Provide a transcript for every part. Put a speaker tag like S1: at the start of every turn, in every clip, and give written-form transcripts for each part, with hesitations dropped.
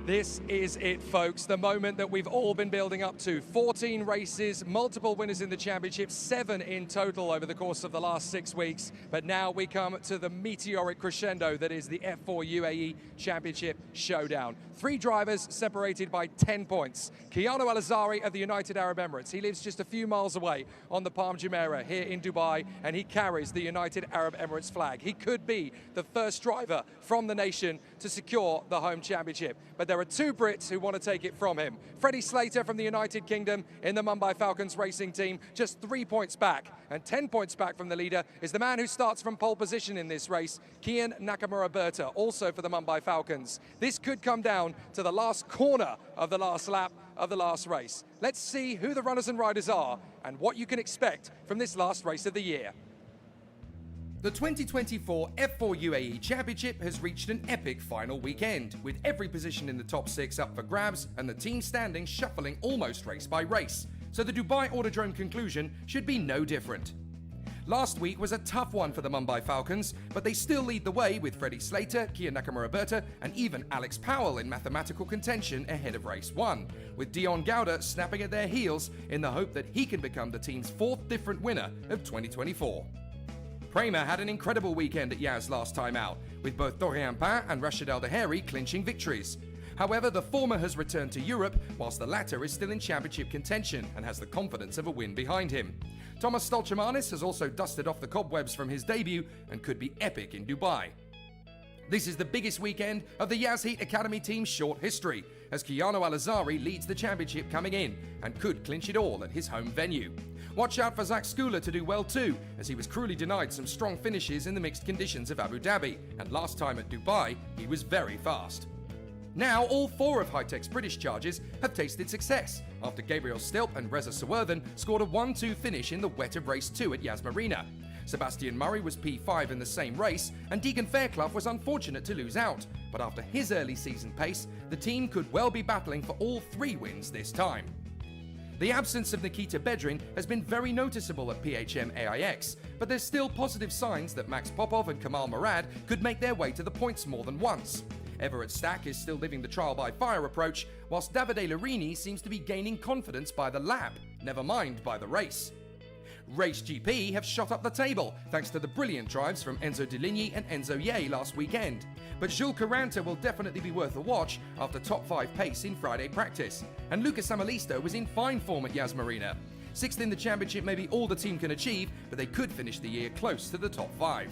S1: This is it, folks, the moment that we've all been building up to. 14 races, multiple winners in the championship, 7 in total over the course of the last 6 weeks. But now we come to the meteoric crescendo that is the F4 UAE Championship Showdown. 3 drivers separated by 10 points. Kiano Al-Azari of the United Arab Emirates. He lives just a few miles away on the Palm Jumeirah here in Dubai, and he carries the United Arab Emirates flag. He could be the first driver from the nation to secure the home championship. But there are 2 Brits who want to take it from him. Freddie Slater from the United Kingdom in the Mumbai Falcons racing team, just 3 points back. And 10 points back from the leader is the man who starts from pole position in this race, Kian Nakamura-Berta, also for the Mumbai Falcons. This could come down to the last corner of the last lap of the last race. Let's see who the runners and riders are and what you can expect from this last race of the year. The 2024 F4 UAE Championship has reached an epic final weekend, with every position in the top 6 up for grabs and the team standings shuffling almost race by race, so the Dubai Autodrome conclusion should be no different. Last week was a tough one for the Mumbai Falcons, but they still lead the way with Freddie Slater, Kian Nakamura-Berta and even Alex Powell in mathematical contention ahead of race 1, with Dion Gauda snapping at their heels in the hope that he can become the team's 4th different winner of 2024. Prema had an incredible weekend at Yas last time out, with both Dorian Pain and Rashid Al Daheri clinching victories. However, the former has returned to Europe, whilst the latter is still in championship contention and has the confidence of a win behind him. Thomas Stolchemanis has also dusted off the cobwebs from his debut and could be epic in Dubai. This is the biggest weekend of the Yas Heat Academy team's short history, as Kiano Al-Azari leads the championship coming in and could clinch it all at his home venue. Watch out for Zach Skula to do well too, as he was cruelly denied some strong finishes in the mixed conditions of Abu Dhabi, and last time at Dubai, he was very fast. Now, all 4 of Hitech's British charges have tasted success, after Gabriel Stilp and Reza Sawerthan scored a 1-2 finish in the wet of race 2 at Yas Marina. Sebastian Murray was P5 in the same race, and Deegan Fairclough was unfortunate to lose out, but after his early season pace, the team could well be battling for all 3 wins this time. The absence of Nikita Bedrin has been very noticeable at PHM AIX, but there's still positive signs that Max Popov and Kamal Murad could make their way to the points more than once. Everett Stack is still living the trial by fire approach, whilst Davide Larini seems to be gaining confidence by the lap, never mind by the race. Race GP have shot up the table thanks to the brilliant drives from Enzo Deligny and Enzo Ye last weekend. But Jules Caranta will definitely be worth a watch after top 5 pace in Friday practice. And Lucas Samalisto was in fine form at Yas Marina. 6th in the championship may be all the team can achieve, but they could finish the year close to the top 5.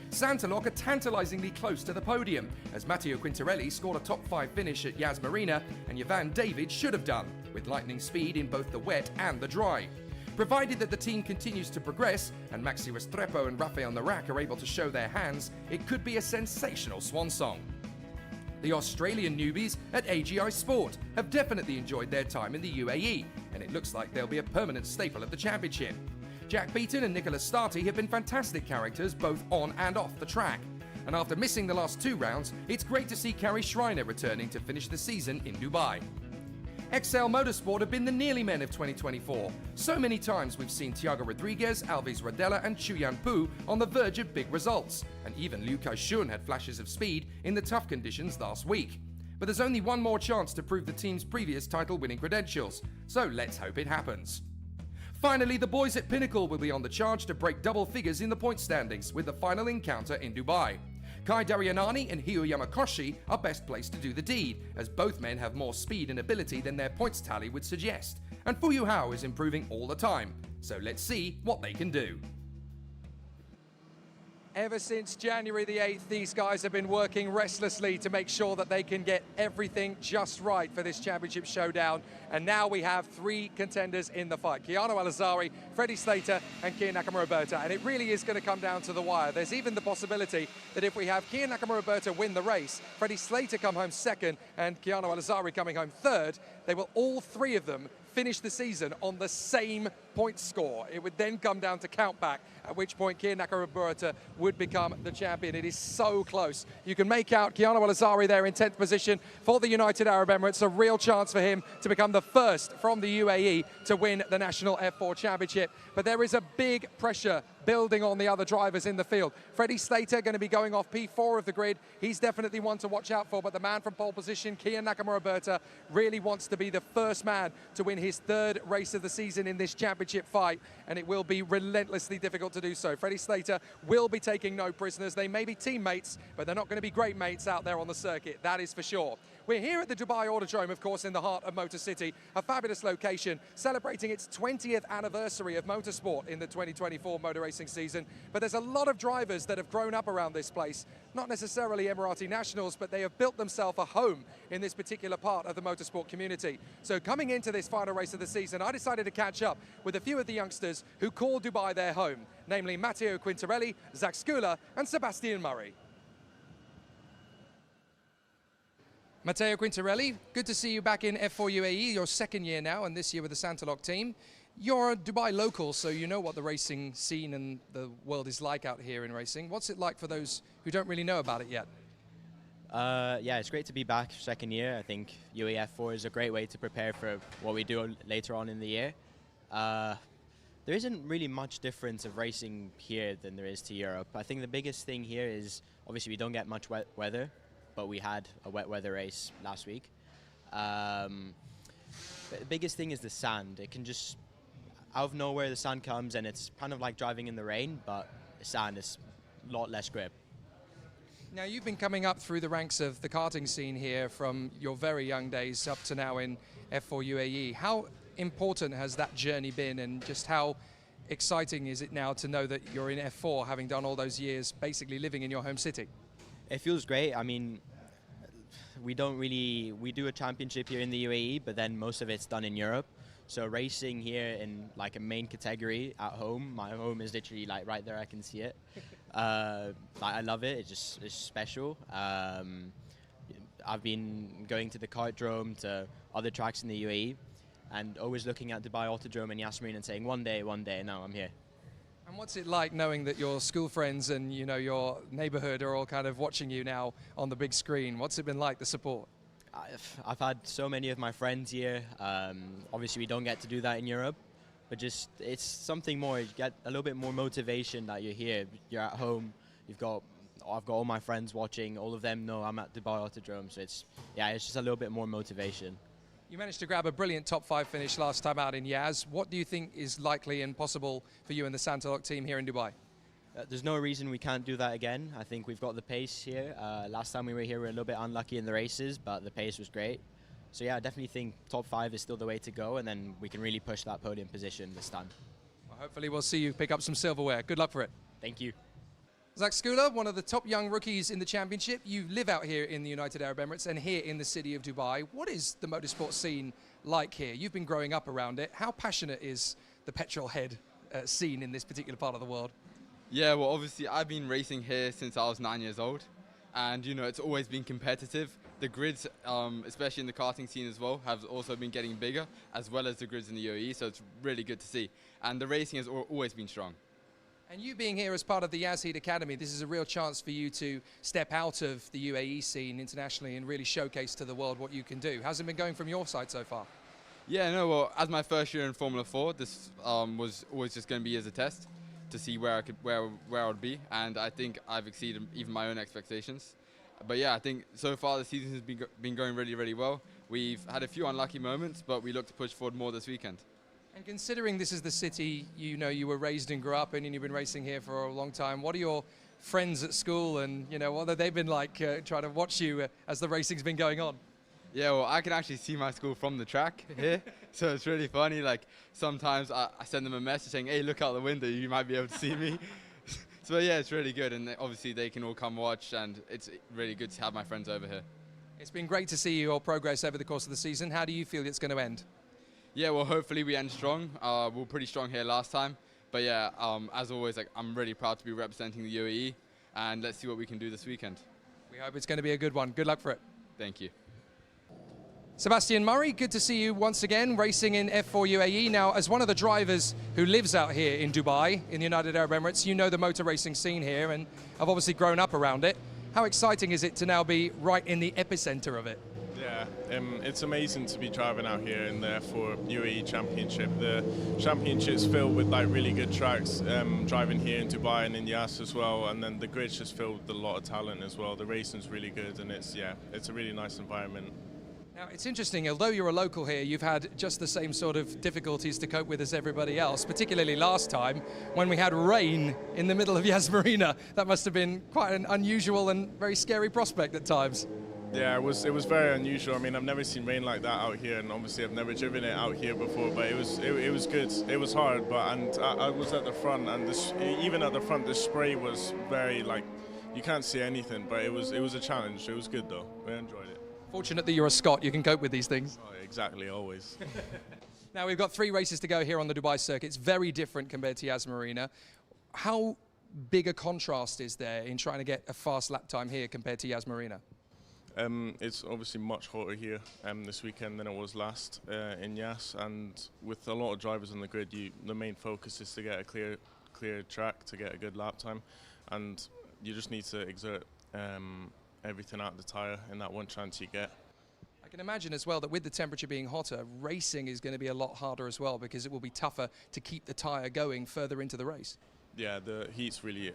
S1: Santaloc are tantalisingly close to the podium, as Matteo Quintarelli scored a top 5 finish at Yas Marina, and Yvan David should have done, with lightning speed in both the wet and the dry. Provided that the team continues to progress, and Maxi Restrepo and Rafael Narak are able to show their hands, it could be a sensational swan song. The Australian newbies at AGI Sport have definitely enjoyed their time in the UAE, and it looks like they'll be a permanent staple of the championship. Jack Beaton and Nicholas Starty have been fantastic characters both on and off the track. And after missing the last 2 rounds, it's great to see Kerry Schreiner returning to finish the season in Dubai. XL Motorsport have been the nearly men of 2024. So many times we've seen Thiago Rodriguez, Alves Rodella and Chuyan Pu on the verge of big results, and even Liu Kai-shun had flashes of speed in the tough conditions last week. But there's only one more chance to prove the team's previous title-winning credentials, so let's hope it happens. Finally, the boys at Pinnacle will be on the charge to break double figures in the point standings with the final encounter in Dubai. Kai Daryanani and Hio Yamakoshi are best placed to do the deed, as both men have more speed and ability than their points tally would suggest, and Fuyu Hao is improving all the time, so let's see what they can do. Ever since January the 8th, these guys have been working restlessly to make sure that they can get everything just right for this championship showdown. And now we have 3 contenders in the fight. Kiano Al-Azari, Freddie Slater and Kian Nakamura-Berta. And it really is going to come down to the wire. There's even the possibility that if we have Kian Nakamura-Berta win the race, Freddie Slater come home 2nd and Kiano Al-Azari coming home 3rd, they will all 3 of them finish the season on the same point score. It would then come down to count back, at which point Kian Nakamura would become the champion. It is so close. You can make out Kiana Al-Azari there in 10th position for the United Arab Emirates. A real chance for him to become the first from the UAE to win the National F4 Championship. But there is a big pressure building on the other drivers in the field. Freddie Slater going to be going off P4 of the grid. He's definitely one to watch out for, but the man from pole position, Kian Nakamura, really wants to be the first man to win his third race of the season in this championship fight, and it will be relentlessly difficult to do so. Freddie Slater will be taking no prisoners. They may be teammates, but they're not going to be great mates out there on the circuit, that is for sure. We're here at the Dubai Autodrome, of course, in the heart of Motor City, a fabulous location, celebrating its 20th anniversary of motorsport in the 2024 motor racing season. But there's a lot of drivers that have grown up around this place, not necessarily Emirati nationals, but they have built themselves a home in this particular part of the motorsport community. So coming into this final race of the season, I decided to catch up with a few of the youngsters who call Dubai their home, namely Matteo Quintarelli, Zach Skula, and Sebastian Murray. Matteo Quintarelli, good to see you back in F4 UAE, your second year now, and this year with the Santaloc team. You're a Dubai local, so you know what the racing scene and the world is like out here in racing. What's it like for those who don't really know about it yet?
S2: Yeah, it's great to be back second year. I think UAE F4 is a great way to prepare for what we do later on in the year. There isn't really much difference of racing here than there is to Europe. I think the biggest thing here is obviously we don't get much wet weather, but we had a wet weather race last week. But the biggest thing is the sand. It can just, out of nowhere the sand comes, and it's kind of like driving in the rain, but the sand is a lot less grip.
S1: Now you've been coming up through the ranks of the karting scene here from your very young days up to now in F4 UAE. How important has that journey been, and just how exciting is it now to know that you're in F4, having done all those years basically living in your home city?
S2: It feels great. I mean, we do a championship here in the UAE, but then most of it's done in Europe. So racing here in like a main category at home, my home is literally like right there, I can see it. I love it, it's special. I've been going to the Autodrome, to other tracks in the UAE, and always looking at Dubai Autodrome and Yasmin and saying, one day, now I'm here.
S1: And what's it like knowing that your school friends and your neighborhood are all kind of watching you now on the big screen? What's it been like, the support?
S2: I've had so many of my friends here. Obviously we don't get to do that in Europe, but just it's something more. You get a little bit more motivation that you're here. You're at home. I've got all my friends watching. All of them know I'm at Dubai Autodrome, so it's just a little bit more motivation.
S1: You managed to grab a brilliant top 5 finish last time out in Yaz. What do you think is likely and possible for you and the Santaloc team here in Dubai?
S2: There's no reason we can't do that again. I think we've got the pace here. Last time we were here, we were a little bit unlucky in the races, but the pace was great. So yeah, I definitely think top 5 is still the way to go, and then we can really push that podium position this time.
S1: Well, hopefully we'll see you pick up some silverware. Good luck for it.
S2: Thank you.
S1: Zach Skula, one of the top young rookies in the championship. You live out here in the United Arab Emirates and here in the city of Dubai. What is the motorsport scene like here? You've been growing up around it. How passionate is the petrol head scene in this particular part of the world?
S3: Yeah, well, obviously I've been racing here since I was 9 years old, and it's always been competitive. The grids, especially in the karting scene as well, have also been getting bigger, as well as the grids in the UAE, so it's really good to see. And the racing has always been strong.
S1: And you being here as part of the Yazid Academy, this is a real chance for you to step out of the UAE scene internationally and really showcase to the world what you can do. How's it been going from your side so far?
S3: Yeah, no, well, as my first year in Formula 4, this was always just going to be as a test to see where I would be, and I think I've exceeded even my own expectations. But yeah, I think so far the season has been going really, really well. We've had a few unlucky moments, but we look to push forward more this weekend.
S1: And considering this is the city you were raised and grew up in, and you've been racing here for a long time, what are your friends at school, and what have they been like trying to watch you as the racing's been going on?
S3: Yeah, well, I can actually see my school from the track here, so it's really funny. Like sometimes I send them a message saying, "Hey, look out the window, you might be able to see me." So yeah, it's really good, and obviously they can all come watch, and it's really good to have my friends over here.
S1: It's been great to see your progress over the course of the season. How do you feel it's going to end?
S3: Yeah, well, hopefully we end strong. We were pretty strong here last time. But yeah, as always, I'm really proud to be representing the UAE, and let's see what we can do this weekend.
S1: We hope it's going to be a good one. Good luck for it.
S3: Thank you.
S1: Sebastian Murray, good to see you once again racing in F4 UAE. Now, as one of the drivers who lives out here in Dubai, in the United Arab Emirates, you know the motor racing scene here and have obviously grown up around it. How exciting is it to now be right in the epicenter of it?
S4: Yeah, it's amazing to be driving out here in the F4 UAE Championship. The championship's filled with like really good tracks, driving here in Dubai and in Yas as well, and then the grid's just filled with a lot of talent as well. The racing's really good, and it's a really nice environment.
S1: Now, it's interesting, although you're a local here, you've had just the same sort of difficulties to cope with as everybody else, particularly last time when we had rain in the middle of Yas Marina. That must have been quite an unusual and very scary prospect at times.
S4: Yeah, it was very unusual. I mean, I've never seen rain like that out here, and obviously I've never driven it out here before. But it was good. It was hard, and I was at the front, and even at the front, the spray was very like you can't see anything. But it was a challenge. It was good though. I enjoyed it.
S1: Fortunate that you're a Scot, you can cope with these things.
S4: Oh, exactly, always.
S1: Now, we've got 3 races to go here on the Dubai circuit. It's very different compared to Yas Marina. How big a contrast is there in trying to get a fast lap time here compared to Yas Marina?
S4: It's obviously much hotter here this weekend than it was last in Yas, and with a lot of drivers on the grid, the main focus is to get a clear track, to get a good lap time, and you just need to exert everything out of the tyre in that one chance you get.
S1: I can imagine as well that with the temperature being hotter, racing is going to be a lot harder as well because it will be tougher to keep the tyre going further into the race.
S4: Yeah, the heat's really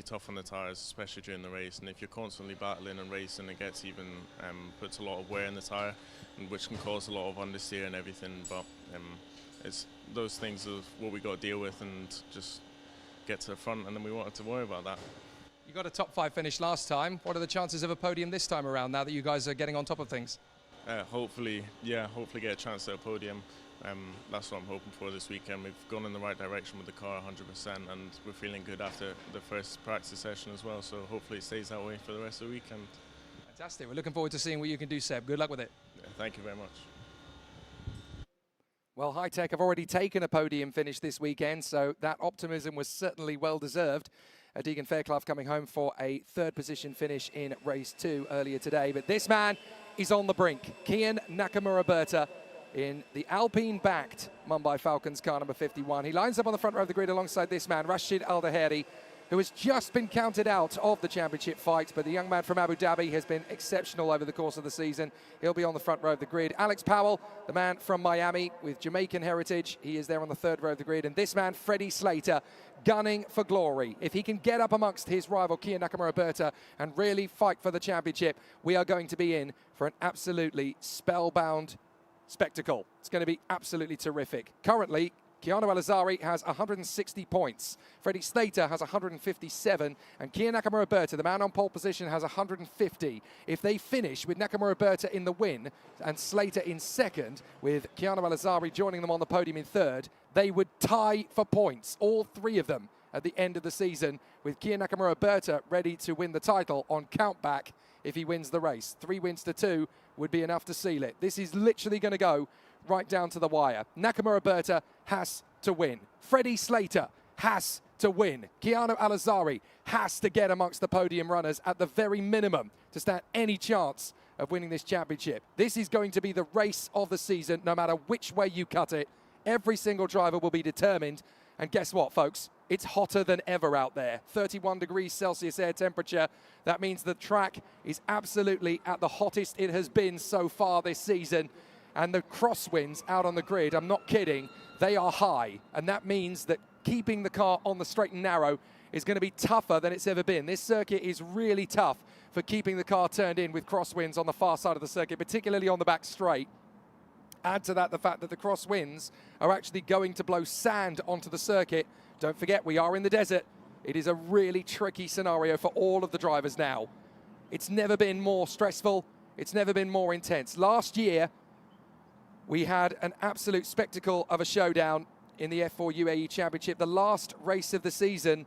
S4: tough on the tyres, especially during the race, and if you're constantly battling and racing, it gets even puts a lot of wear in the tyre, which can cause a lot of understeer and everything, but it's those things of what we got to deal with and just get to the front, and then we won't have to worry about that.
S1: You got a top 5 finish last time. What are the chances of a podium this time around now that you guys are getting on top of things?
S4: Hopefully get a chance at a podium. That's what I'm hoping for this weekend. We've gone in the right direction with the car 100%, and we're feeling good after the first practice session as well, so hopefully it stays that way for the rest of the weekend.
S1: Fantastic. We're looking forward to seeing what you can do, Seb. Good luck with it.
S4: Yeah, thank you very much.
S1: Well, High Tech have already taken a podium finish this weekend, so that optimism was certainly well deserved. Deegan Fairclough coming home for a 3rd position finish in race 2 earlier today. But this man is on the brink. Kian Nakamura-Berta in the Alpine-backed Mumbai Falcons car number 51. He lines up on the front row of the grid alongside this man, Rashid Al-Daheri, who has just been counted out of the championship fight, but the young man from Abu Dhabi has been exceptional over the course of the season. He'll be on the front row of the grid. Alex Powell, the man from Miami with Jamaican heritage, he is there on the 3rd row of the grid. And this man, Freddie Slater, gunning for glory. If he can get up amongst his rival, Kian Nakamura-Berta, and really fight for the championship, we are going to be in for an absolutely spellbound spectacle. It's going to be absolutely terrific. Currently, Keanu Al-Azari has 160 points. Freddie Slater has 157. And Kian Nakamura-Berta, the man on pole position, has 150. If they finish with Nakamura-Berta in the win and Slater in 2nd, with Keanu Al-Azari joining them on the podium in 3rd, they would tie for points, all 3 of them, at the end of the season, with Kian Nakamura-Berta ready to win the title on countback if he wins the race. 3 wins to 2 would be enough to seal it. This is literally going to go right down to the wire. Nakamura-Berta has to win. Freddie Slater has to win. Keanu Al-Azari has to get amongst the podium runners at the very minimum to stand any chance of winning this championship. This is going to be the race of the season, no matter which way you cut it. Every single driver will be determined. And guess what, folks? It's hotter than ever out there. 31 degrees Celsius air temperature. That means the track is absolutely at the hottest it has been so far this season. And the crosswinds out on the grid, I'm not kidding, they are high. And that means that keeping the car on the straight and narrow is going to be tougher than it's ever been. This circuit is really tough for keeping the car turned in with crosswinds on the far side of the circuit, particularly on the back straight. Add to that the fact that the crosswinds are actually going to blow sand onto the circuit. Don't forget, we are in the desert. It is a really tricky scenario for all of the drivers now. It's never been more stressful. It's never been more intense. Last year, we had an absolute spectacle of a showdown in the F4 UAE Championship. The last race of the season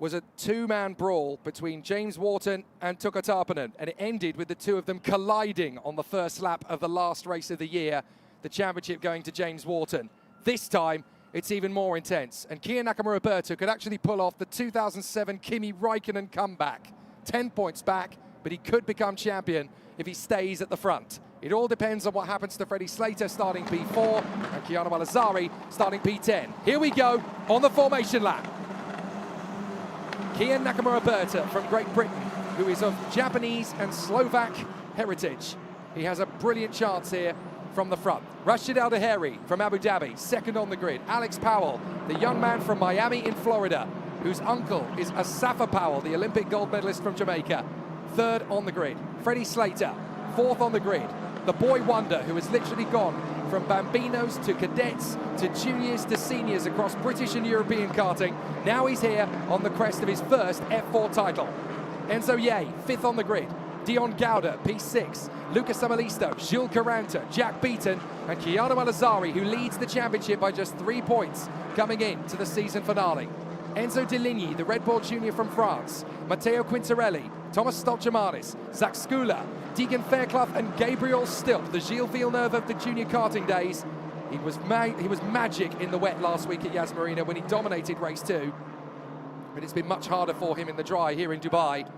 S1: was a 2-man brawl between James Wharton and Tuka Tarpanen, and it ended with the 2 of them colliding on the first lap of the last race of the year, the championship going to James Wharton. This time, it's even more intense, and Kian Nakamura-Berta could actually pull off the 2007 Kimi Räikkönen comeback. 10 points back, but he could become champion if he stays at the front. It all depends on what happens to Freddie Slater starting P4 and Keanu Al-Azhari starting P10. Here we go on the formation lap. Kian Nakamura-Berta from Great Britain, who is of Japanese and Slovak heritage. He has a brilliant chance here from the front. Rashid Al-Daheri from Abu Dhabi, second on the grid. Alex Powell, the young man from Miami in Florida, whose uncle is Asafa Powell, the Olympic gold medalist from Jamaica, third on the grid. Freddie Slater, fourth on the grid. The boy wonder who has literally gone from bambinos to cadets to juniors to seniors across British and European karting. Now he's here on the crest of his first F4 title. Enzo Ye, fifth on the grid. Dion Gauda, P6. Lucas Samalisto, Jules Caranta, Jack Beaton, and Keanu Al-Azhari, who leads the championship by just 3 points coming in to the season finale. Enzo Deligny, the Red Bull junior from France. Matteo Quintarelli, Thomas Stolchamanis, Zach Skula, Deegan Fairclough and Gabriel Stilp, the Gilles Villeneuve of the junior karting days. He was magic in the wet last week at Yas Marina when he dominated race 2. But it's been much harder for him in the dry here in Dubai.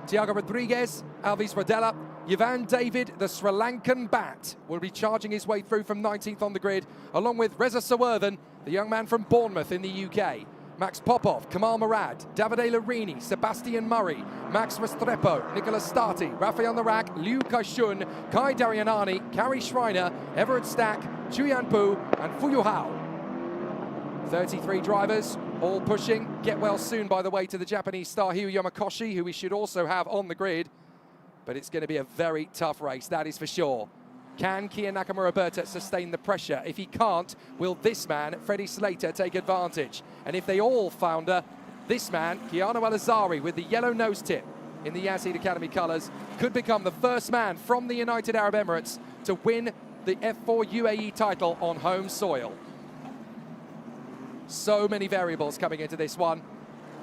S1: Tiago Rodriguez, Alvis Rodella, Yvan David, the Sri Lankan bat, will be charging his way through from 19th on the grid, along with Reza Sawerthan, the young man from Bournemouth in the UK. Max Popov, Kamal Murad, Davide Larini, Sebastian Murray, Max Restrepo, Nicolas Stati, Rafael Narak, Liu Kaishun, Kai Darianani, Kari Schreiner, Everett Stack, Chuyan Pu, and Fuyu Hao. 33 drivers, all pushing. Get well soon, by the way, to the Japanese star Hyu Yamakoshi, who we should also have on the grid. But it's going to be a very tough race, that is for sure. Can Kian Nakamura-Berta sustain the pressure? If he can't, will this man, Freddie Slater, take advantage? And if they all founder, this man, Keanu Al-Azhari, with the yellow nose tip in the Yazid Academy colours, could become the first man from the United Arab Emirates to win the F4 UAE title on home soil. So many variables coming into this one.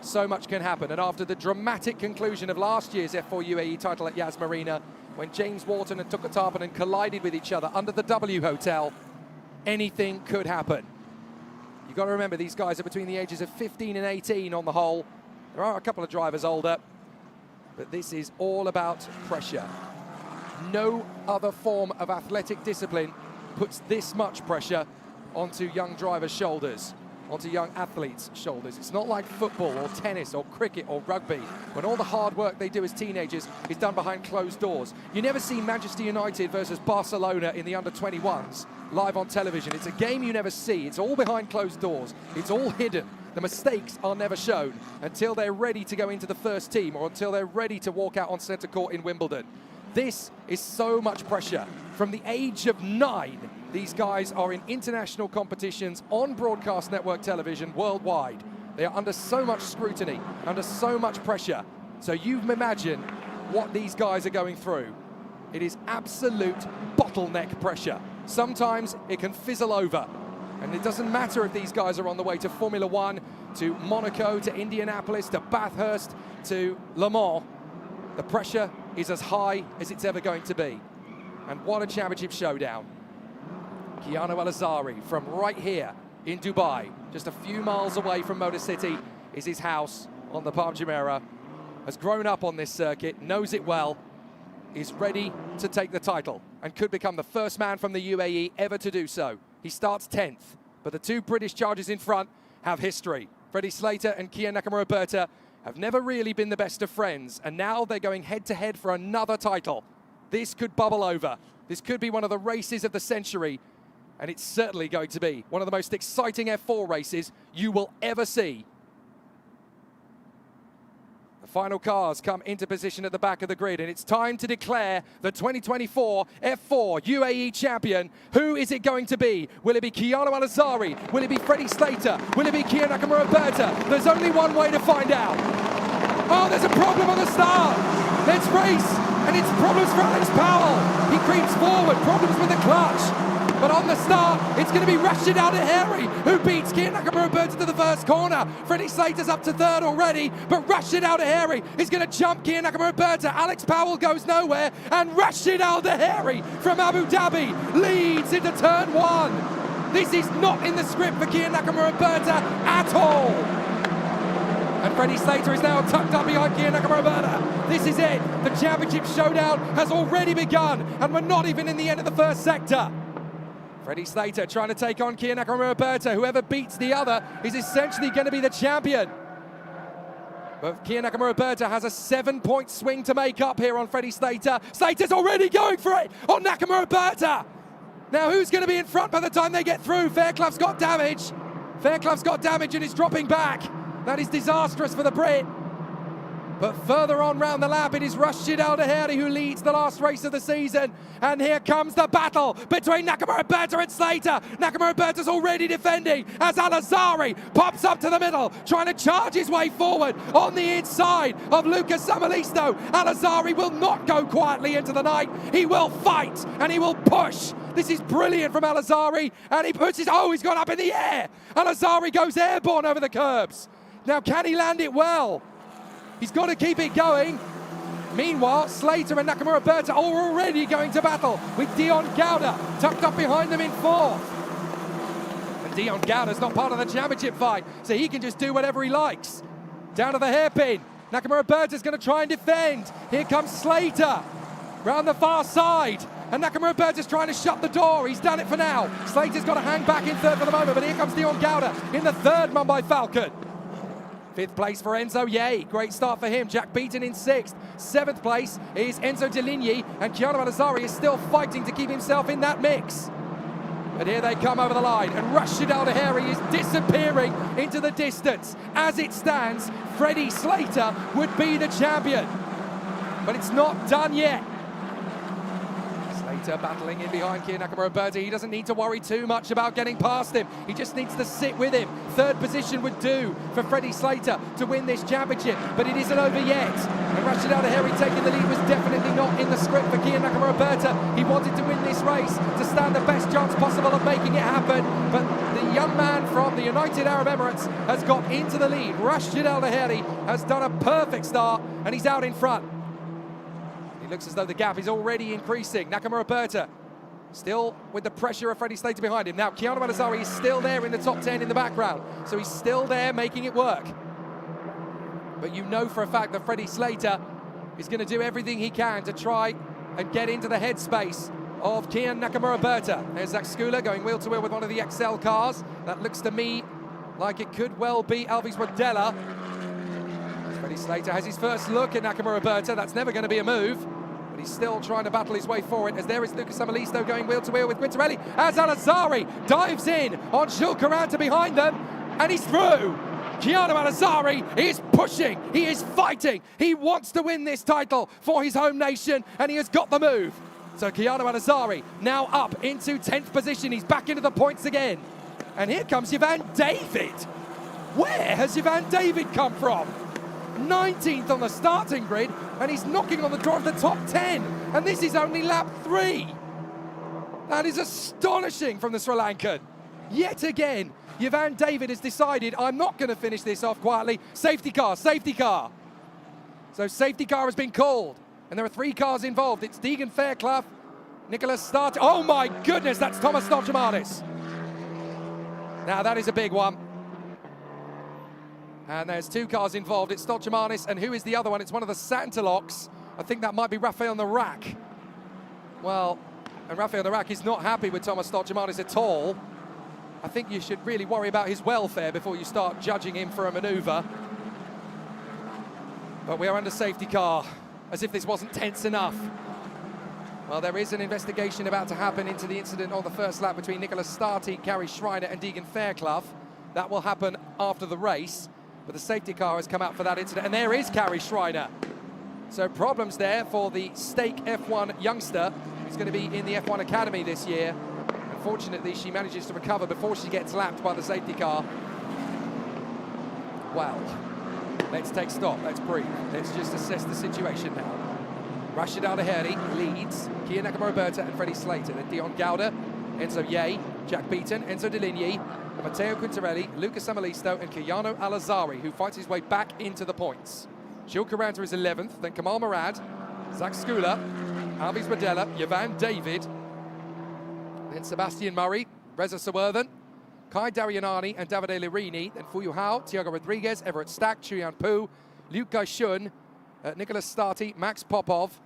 S1: So much can happen. And after the dramatic conclusion of last year's F4 UAE title at Yas Marina, when James Wharton and Tuka Tarpanen collided with each other under the W Hotel, anything could happen. You've got to remember, these guys are between the ages of 15 and 18 on the whole. There are a couple of drivers older, but this is all about pressure. No other form of athletic discipline puts this much pressure onto young drivers' shoulders, onto young athletes' shoulders. It's not like football or tennis or cricket or rugby, when all the hard work they do as teenagers is done behind closed doors. You never see Manchester United versus Barcelona in the under-21s live on television. It's a game you never see. It's all behind closed doors. It's all hidden. The mistakes are never shown until they're ready to go into the first team or until they're ready to walk out on centre court in Wimbledon. This is so much pressure. From the age of 9, these guys are in international competitions on broadcast network television worldwide. They are under so much scrutiny, under so much pressure. So you imagine what these guys are going through. It is absolute bottleneck pressure. Sometimes it can fizzle over. And it doesn't matter if these guys are on the way to Formula One, to Monaco, to Indianapolis, to Bathurst, to Le Mans. The pressure is as high as it's ever going to be. And what a championship showdown. Keanu Al-Azhari from right here in Dubai, just a few miles away from Motor City, is his house on the Palm Jumeirah. Has grown up on this circuit, knows it well, is ready to take the title and could become the first man from the UAE ever to do so. He starts 10th, but the two British chargers in front have history. Freddie Slater and Kian Nakamura-Berta have never really been the best of friends, and now they're going head-to-head for another title. This could bubble over. This could be one of the races of the century, and it's certainly going to be one of the most exciting F4 races you will ever see. The final cars come into position at the back of the grid, and it's time to declare the 2024 F4 UAE champion. Who is it going to be? Will it be Keanu Al-Azhari? Will it be Freddie Slater? Will it be Kian Nakamura-Berta? There's only one way to find out. Oh, there's a problem on the start. Let's race. And it's problems for Alex Powell. He creeps forward, problems with the clutch. But on the start, it's going to be Rashid Al-Daheri who beats Kian Nakamura-Berta to the first corner. Freddie Slater's up to third already, but Rashid Al-Daheri is going to jump Kian Nakamura-Berta. Alex Powell goes nowhere, and Rashid Al-Daheri from Abu Dhabi leads into turn 1. This is not in the script for Kian Nakamura-Berta at all. And Freddie Slater is now tucked up behind Kian Nakamura. This is it. The championship showdown has already begun, and we're not even in the end of the first sector. Freddie Slater trying to take on Kian Nakamura. Whoever beats the other is essentially going to be the champion. But Kian Nakamura has a 7-point swing to make up here on Freddie Slater. Slater's already going for it on Nakamura. Now who's going to be in front by the time they get through? Fairclough's got damage. Fairclough's got damage and is dropping back. That is disastrous for the Brit. But further on round the lap, it is Rashid Al Daheri who leads the last race of the season. And here comes the battle between Nakamura and Slater. Nakamura already defending as Al Azari pops up to the middle, trying to charge his way forward on the inside of Lucas Samalisto. Al Azari will not go quietly into the night. He will fight and he will push. This is brilliant from Al Azari, and he pushes. Oh, he's gone up in the air. Al Azari goes airborne over the curbs. Now, can he land it well? He's got to keep it going. Meanwhile, Slater and Nakamura are already going to battle with Dion Gowda tucked up behind them in fourth. And Dion Gowda's not part of the championship fight, so he can just do whatever he likes. Down to the hairpin. Nakamura is going to try and defend. Here comes Slater round the far side. And Nakamura is trying to shut the door. He's done it for now. Slater's got to hang back in third for the moment, but here comes Dion Gowda in the third Mumbai Falcon. Fifth place for Enzo Ye. Great start for him. Jack Beaton in sixth. Seventh place is Enzo Deligny, and Keanu Al-Azari is still fighting to keep himself in that mix. But here they come over the line, and Rashid Al Daheri is disappearing into the distance. As it stands, Freddie Slater would be the champion. But it's not done yet. Slater battling in behind Kian Nakamura. He doesn't need to worry too much about getting past him. He just needs to sit with him. Third position would do for Freddie Slater to win this championship, but it isn't over yet. And Rashid Al Daheri taking the lead was definitely not in the script for Kian Nakamura. He wanted to win this race to stand the best chance possible of making it happen, but the young man from the United Arab Emirates has got into the lead. Rashid Al Daheri has done a perfect start, and he's out in front. It looks as though the gap is already increasing. Nakamura still with the pressure of Freddie Slater behind him. Now, Keanu Al-Azari is still there in the top 10 in the background, so he's still there making it work. But you know for a fact that Freddie Slater is going to do everything he can to try and get into the headspace of Kian Nakamura. There's Zach Skula going wheel to wheel with one of the XL cars. That looks to me like it could well be Alvis Wadella. Freddie Slater has his first look at Nakamura. That's never going to be a move. But he's still trying to battle his way forward, as there is Lucas Samalisto going wheel to wheel with Quintarelli as Al Azari dives in on Jules Caranta behind them, and he's through. Keanu Al-Azari is pushing, he is fighting, he wants to win this title for his home nation, and he has got the move. So Keanu Al-Azari now up into 10th position, he's back into the points again. And here comes Yvan David. Where has Yvan David come from? 19th on the starting grid, and he's knocking on the door of the top 10, and this is only lap 3. That is astonishing from the Sri Lankan. Yet again, Yvan David has decided, I'm not going to finish this off quietly. Safety car, safety car. So safety car has been called, and there are 3 cars involved. It's Deegan Fairclough, Nicholas Start. Oh my goodness, that's Thomas Stolchamanis. Now that is a big one. And there's 2 cars involved. It's Stolchamanis, and who is the other one? It's one of the Santalocks. I think that might be Rafael Narak. Well, and Rafael Narak is not happy with Thomas Stolchamanis at all. I think you should really worry about his welfare before you start judging him for a manoeuvre. But we are under safety car, as if this wasn't tense enough. Well, there is an investigation about to happen into the incident on the first lap between Nicholas Starty, Carrie Schreiner and Deegan Fairclough. That will happen after the race. But the safety car has come out for that incident, and there is Carrie Schreiner. So problems there for the Stake F1 youngster, who's going to be in the F1 Academy this year. Unfortunately, she manages to recover before she gets lapped by the safety car. Well, let's take stock, let's breathe. Let's just assess the situation now. Rashid Al Daheri leads, Kian Nakamura and Freddie Slater. Then Dion Gowda, Enzo Ye, Jack Beaton, Enzo Deligny, Matteo Quintarelli, Lucas Samalisto, and Keanu Al-Azari, who fights his way back into the points. Jules Caranta is 11th, then Kamal Murad, Zach Skula, Alvis Badella, Yvan David, then Sebastian Murray, Reza Sawerthan, Kai Darianani and Davide Lirini, then Fu Yuhao, Thiago Rodriguez, Everett Stack, Chuyan Pu, Liu Gaixun, Nicholas Starty, Max Popov,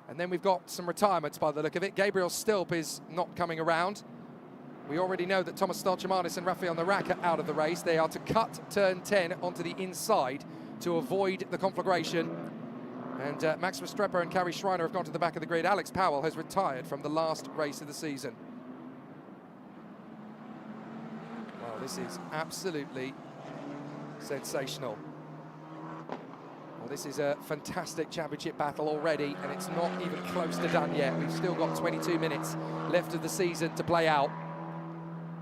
S1: and then we've got some retirements by the look of it. Gabriel Stilp is not coming around. We already know that Thomas Stolchamanis and Rafael Narak are out of the race. They are to cut turn 10 onto the inside to avoid the conflagration. And Max Restrepo and Carrie Schreiner have gone to the back of the grid. Alex Powell has retired from the last race of the season. Well, this is absolutely sensational. Well, this is a fantastic championship battle already, and it's not even close to done yet. We've still got 22 minutes left of the season to play out.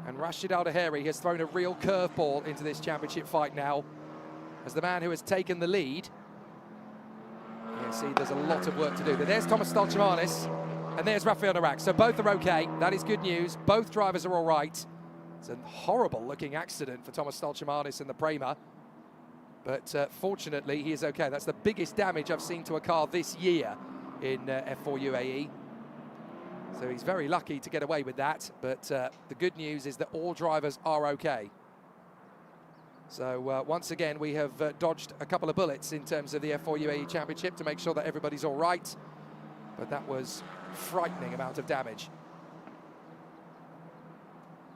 S1: And Rashid Al-Daheri has thrown a real curveball into this championship fight now, as the man who has taken the lead. You see, there's a lot of work to do. But there's Thomas Stolchamanis, and there's Rafael Narak. So both are okay. That is good news. Both drivers are all right. It's a horrible-looking accident for Thomas Stolchamanis and the Prema. But fortunately, he is okay. That's the biggest damage I've seen to a car this year in F4 UAE. So he's very lucky to get away with that. But the good news is that all drivers are okay. So once again, we have dodged a couple of bullets in terms of the F4 UAE Championship to make sure that everybody's all right. But that was frightening amount of damage.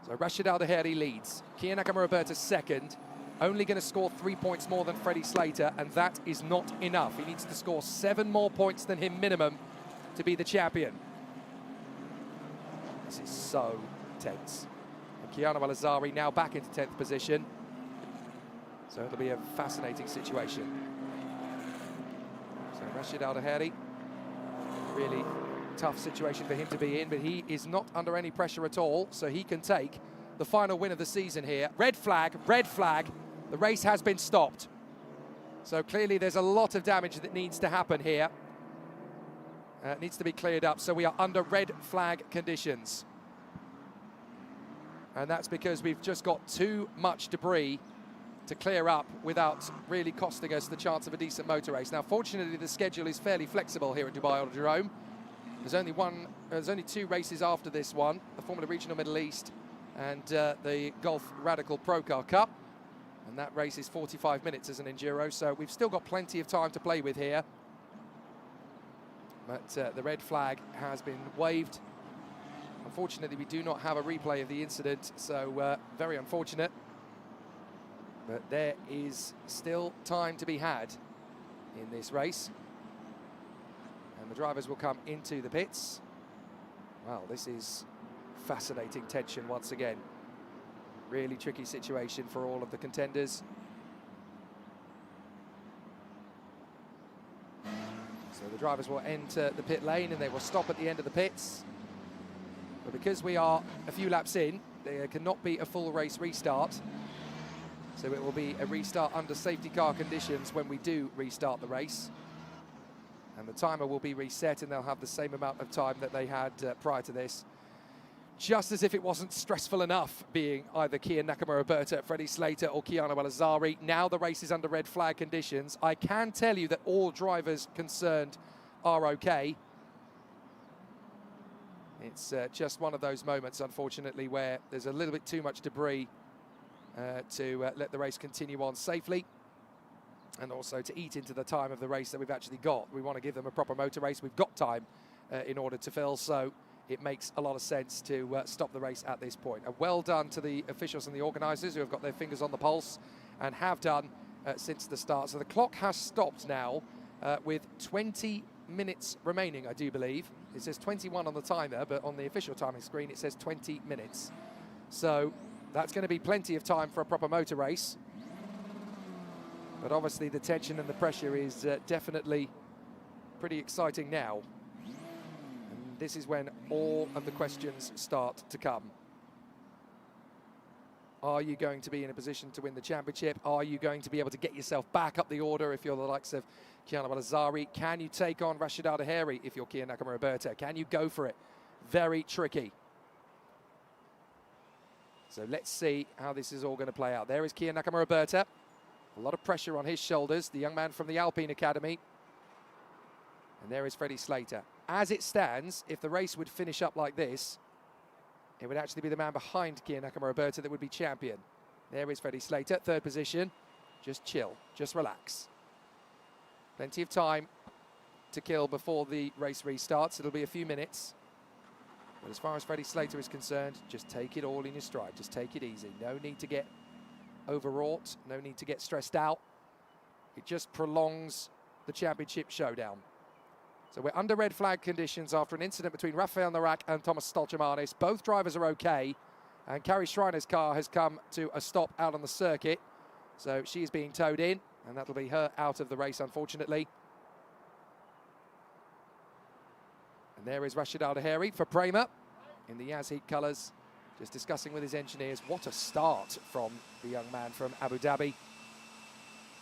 S1: So Rashid Al-Daheri leads. Kian Nakamura second. Only going to score 3 points more than Freddie Slater, and that is not enough. He needs to score 7 more points than him minimum to be the champion. This is so tense. And Kiana Al-Azari now back into 10th position. So it'll be a fascinating situation. So Rashid Al-Daheri, really tough situation for him to be in, but he is not under any pressure at all, so he can take the final win of the season here. Red flag, red flag. The race has been stopped. So clearly there's a lot of damage that needs to happen here. It needs to be cleared up, so we are under red flag conditions. And that's because we've just got too much debris to clear up without really costing us the chance of a decent motor race. Now, fortunately, the schedule is fairly flexible here at Dubai Autodrome. There's only 2 races after this one, the Formula Regional Middle East and the Gulf Radical Pro Car Cup. And that race is 45 minutes as an enduro, so we've still got plenty of time to play with here. But the red flag has been waved. Unfortunately, we do not have a replay of the incident, so very unfortunate. But there is still time to be had in this race. And the drivers will come into the pits. Wow, this is fascinating tension once again. Really tricky situation for all of the contenders. So the drivers will enter the pit lane and they will stop at the end of the pits. But because we are a few laps in, there cannot be a full race restart. So it will be a restart under safety car conditions when we do restart the race. And the timer will be reset and they'll have the same amount of time that they had prior to this. Just as if it wasn't stressful enough being either Kian Nakamura, Freddie Slater or Kiana Al-Azari. Now the race is under red flag conditions. I can tell you that all drivers concerned are okay. It's just one of those moments, unfortunately, where there's a little bit too much debris to let the race continue on safely. And also to eat into the time of the race that we've actually got. We want to give them a proper motor race. We've got time in order to fill, so it makes a lot of sense to stop the race at this point. Well done to the officials and the organisers who have got their fingers on the pulse and have done since the start. So the clock has stopped now with 20 minutes remaining, I do believe. It says 21 on the timer, but on the official timing screen it says 20 minutes. So that's going to be plenty of time for a proper motor race. But obviously the tension and the pressure is definitely pretty exciting now. And this is when all of the questions start to come. Are you going to be in a position to win the championship? Are you going to be able to get yourself back up the order if you're the likes of Kiana Al-Azari? Can you take on Rashid Al-Daheri if you're Kian Nakamura? Can you go for it? Very tricky. So let's see how this is all going to play out. There is Kian Nakamura. A lot of pressure on his shoulders, the young man from the Alpine Academy. And there is Freddie Slater. As it stands, if the race would finish up like this, it would actually be the man behind Kia Nakamura-Berta that would be champion. There is Freddie Slater, third position. Just chill, just relax. Plenty of time to kill before the race restarts. It'll be a few minutes. But as far as Freddie Slater is concerned, just take it all in your stride. Just take it easy. No need to get overwrought. No need to get stressed out. It just prolongs the championship showdown. So we're under red flag conditions after an incident between Rafael Narak and Thomas Stolchemanis. Both drivers are okay. And Carrie Schreiner's car has come to a stop out on the circuit. So she is being towed in. And that'll be her out of the race, unfortunately. And there is Rashid Al-Daheri for Prema in the Yas Heat colours. Just discussing with his engineers. What a start from the young man from Abu Dhabi.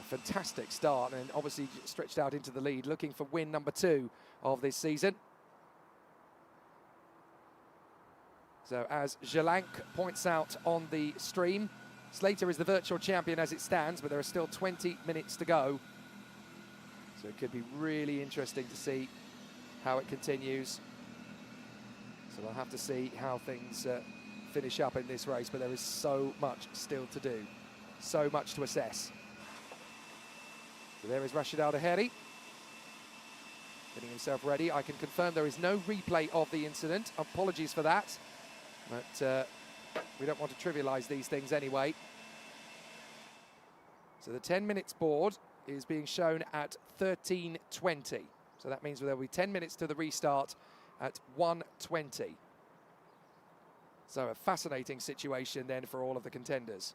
S1: A fantastic start, and obviously stretched out into the lead, looking for win number 2 of this season. So as Jelank points out on the stream, Slater is the virtual champion as it stands, but there are still 20 minutes to go. So it could be really interesting to see how it continues. So we'll have to see how things finish up in this race, but there is so much still to do, so much to assess. So there is Rashid Al-Daheri, getting himself ready. I can confirm there is no replay of the incident. Apologies for that, but we don't want to trivialise these things anyway. So the 10 minutes board is being shown at 13:20. So that means there will be 10 minutes to the restart at 1:20. So a fascinating situation then for all of the contenders.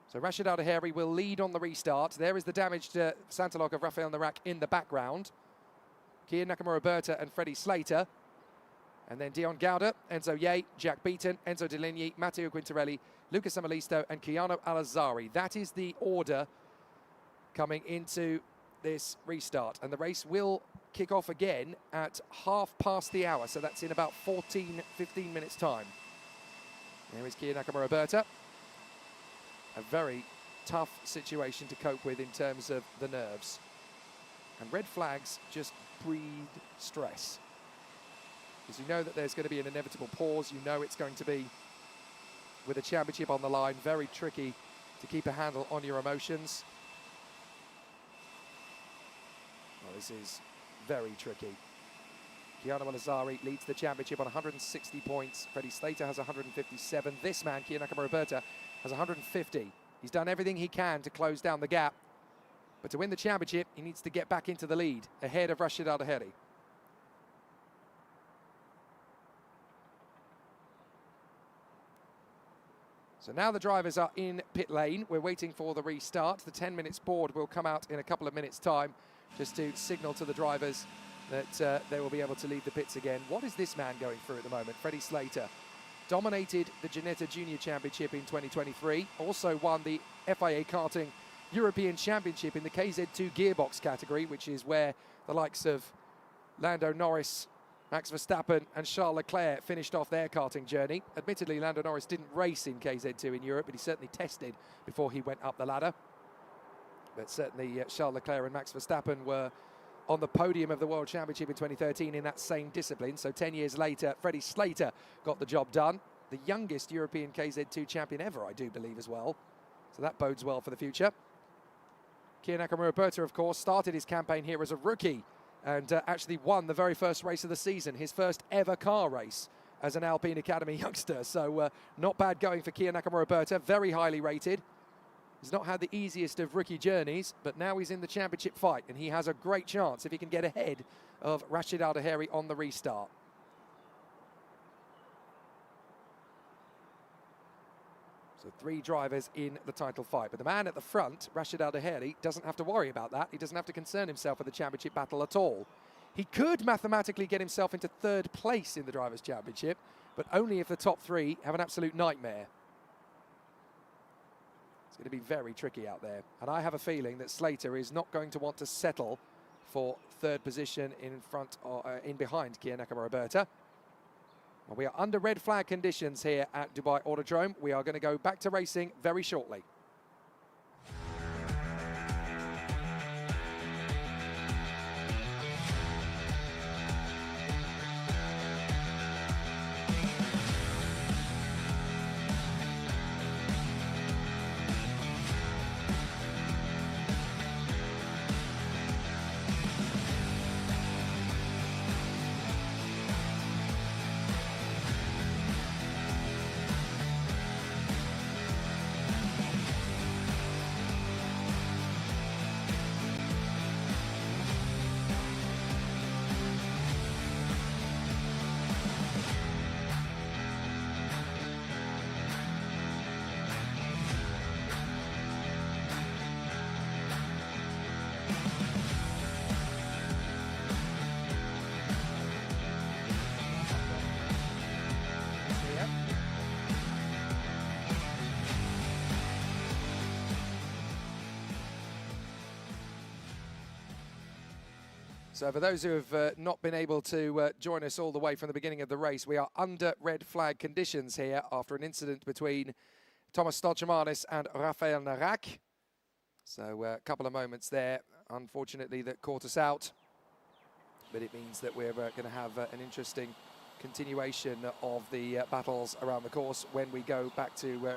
S1: So Rashid Al-Daheri will lead on the restart. There is the damaged Santalog of Rafael Narak in the background. Kia Nakamura-Berta and Freddie Slater. And then Dion Gauda, Enzo Ye, Jack Beaton, Enzo Deligny, Matteo Quintarelli, Lucas Amalisto and Keanu Al-Azari. That is the order coming into this restart. And the race will kick off again at 1/2 So that's in about 15 minutes time. There is Kia Nakamura-Berta. A very tough situation to cope with in terms of the nerves. And red flags just breed stress. Because you know that there's going to be an inevitable pause. You know it's going to be, with a championship on the line, very tricky to keep a handle on your emotions. Well, this is very tricky. Keanu Al-Azari leads the championship on 160 points. Freddie Slater has 157. This man, Kia Nakamura-Berta, has 150. He's done everything he can to close down the gap. But to win the championship, he needs to get back into the lead, ahead of Rashid Al-Daheri. So now the drivers are in pit lane. We're waiting for the restart. The 10 minutes board will come out in a couple of minutes' time, just to signal to the drivers that they will be able to leave the pits again. What is this man going through at the moment? Freddie Slater dominated the Ginetta Junior Championship in 2023, also won the FIA Karting European Championship in the KZ2 gearbox category, which is where the likes of Lando Norris, Max Verstappen and Charles Leclerc finished off their karting journey. Admittedly, Lando Norris didn't race in KZ2 in Europe, but he certainly tested before he went up the ladder. But certainly Charles Leclerc and Max Verstappen were on the podium of the World Championship in 2013 in that same discipline. So 10 years later, Freddie Slater got the job done. The youngest European KZ2 champion ever, I do believe, as well. So that bodes well for the future. Kia Nakamura-Berta, of course, started his campaign here as a rookie and actually won the very first race of the season, his first ever car race as an Alpine Academy youngster. So not bad going for Kia Nakamura-Berta, very highly rated. He's not had the easiest of rookie journeys, but now he's in the championship fight, and he has a great chance if he can get ahead of Rashid Al-Daheri on the restart. So 3 drivers in the title fight. But the man at the front, Rashid Al-Daheri, doesn't have to worry about that. He doesn't have to concern himself with the championship battle at all. He could mathematically get himself into 3rd place in the Drivers' Championship, but only if the top 3 have an absolute nightmare. It's going to be very tricky out there. And I have a feeling that Slater is not going to want to settle for 3rd position in front or in behind Kia Nakamura-Berta. Well, we are under red flag conditions here at Dubai Autodrome. We are going to go back to racing very shortly. So for those who have not been able to join us all the way from the beginning of the race, we are under red flag conditions here after an incident between Thomas Stolchemanis and Rafael Narak. So a couple of moments there, unfortunately, that caught us out. But it means that we're going to have an interesting continuation of the battles around the course when we go back to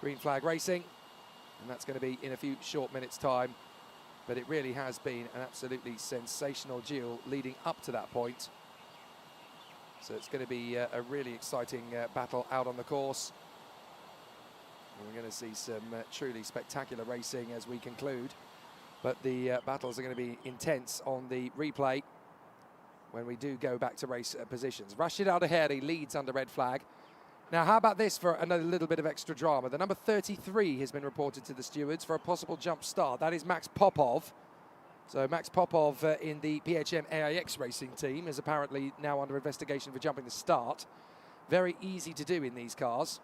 S1: green flag racing. And that's going to be in a few short minutes' time. But it really has been an absolutely sensational duel leading up to that point. So it's going to be a really exciting battle out on the course. And we're going to see some truly spectacular racing as we conclude. But the battles are going to be intense on the replay when we do go back to race positions. Rashid Al-Daheri leads under red flag. Now, how about this for another little bit of extra drama? The number 33 has been reported to the stewards for a possible jump start. That is Max Popov. So Max Popov in the PHM AIX racing team is apparently now under investigation for jumping the start. Very easy to do in these cars.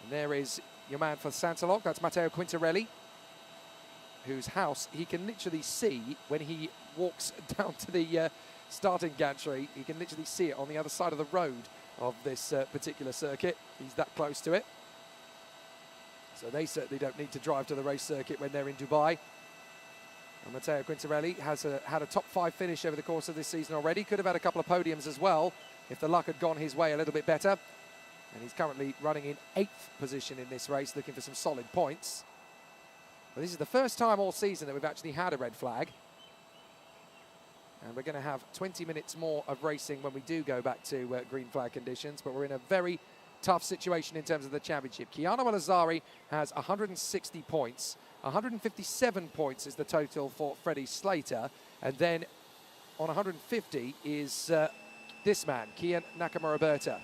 S1: And there is your man for Santalog, that's Matteo Quintarelli, whose house he can literally see when he walks down to the starting gantry. He can literally see it on the other side of the road of this particular circuit. He's that close to it. So they certainly don't need to drive to the race circuit when they're in Dubai. And Matteo Quintarelli has had a top 5 finish over the course of this season already. Could have had a couple of podiums as well if the luck had gone his way a little bit better. And he's currently running in 8th position in this race, looking for some solid points. But this is the first time all season that we've actually had a red flag. And we're going to have 20 minutes more of racing when we do go back to green flag conditions. But we're in a very tough situation in terms of the championship. Keanu Al-Azari has 160 points. 157 points is the total for Freddie Slater. And then on 150 is this man, Kian Nakamura-Berta,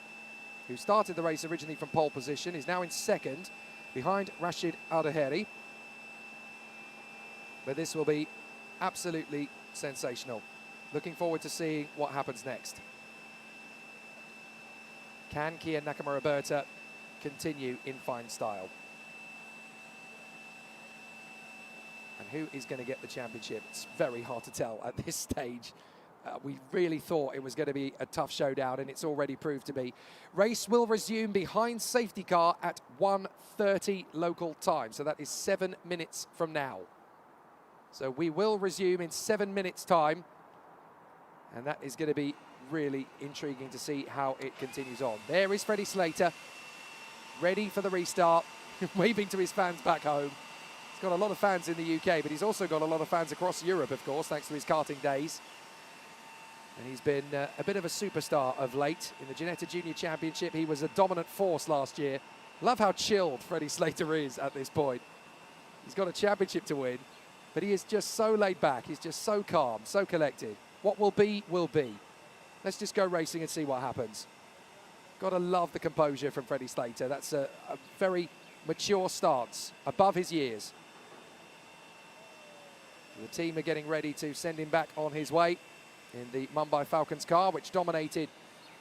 S1: who started the race originally from pole position, is now in 2nd, behind Rashid Al-Daheri. But this will be absolutely sensational. Looking forward to seeing what happens next. Can Kian Nakamura-Berta continue in fine style? And who is going to get the championship? It's very hard to tell at this stage. We really thought it was going to be a tough showdown, and it's already proved to be. Race will resume behind safety car at 1:30 local time. So that is 7 minutes from now. So we will resume in 7 minutes' time. And that is going to be really intriguing to see how it continues on. There is Freddie Slater, ready for the restart, waving to his fans back home. He's got a lot of fans in the UK, but he's also got a lot of fans across Europe, of course, thanks to his karting days. And he's been a bit of a superstar of late in the Ginetta Junior Championship. He was a dominant force last year. Love how chilled Freddie Slater is at this point. He's got a championship to win, but he is just so laid back. He's just so calm, so collected. What will be, will be. Let's just go racing and see what happens. Got to love the composure from Freddie Slater. That's a very mature stance, above his years. The team are getting ready to send him back on his way in the Mumbai Falcons car, which dominated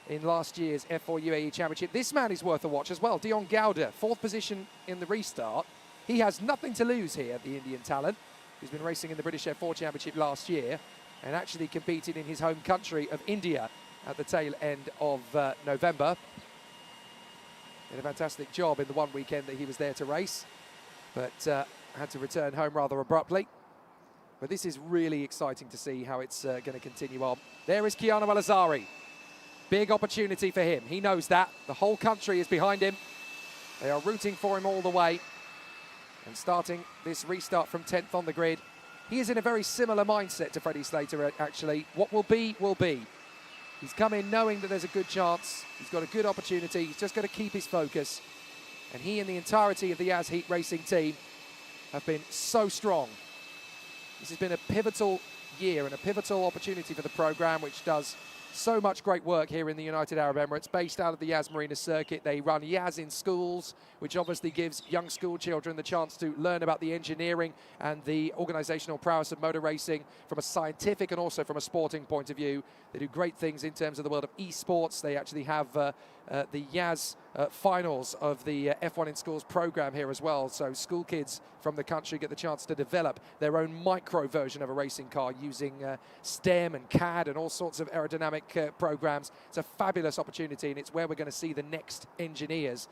S1: in last year's F4 UAE Championship. This man is worth a watch as well. Dion Gowda, 4th position in the restart. He has nothing to lose here, the Indian talent, who's been racing in the British F4 Championship last year and actually competed in his home country of India at the tail end of November. Did a fantastic job in the one weekend that he was there to race, but had to return home rather abruptly. But this is really exciting to see how it's going to continue on. There is Keanu Al-Azari. Big opportunity for him. He knows that. The whole country is behind him. They are rooting for him all the way. And starting this restart from 10th on the grid. He is in a very similar mindset to Freddie Slater, actually. What will be, will be. He's come in knowing that there's a good chance. He's got a good opportunity. He's just got to keep his focus. And he and the entirety of the Yas Heat Racing team have been so strong. This has been a pivotal year and a pivotal opportunity for the program, which does so much great work here in the United Arab Emirates, based out of the Yas Marina circuit. They run Yas in schools, which obviously gives young school children the chance to learn about the engineering and the organizational prowess of motor racing from a scientific and also from a sporting point of view. They do great things in terms of the world of esports. They actually have the Yaz finals of the F1 in Schools program here as well. So school kids from the country get the chance to develop their own micro version of a racing car using STEM and CAD and all sorts of aerodynamic programs. It's a fabulous opportunity, and it's where we're going to see the next engineers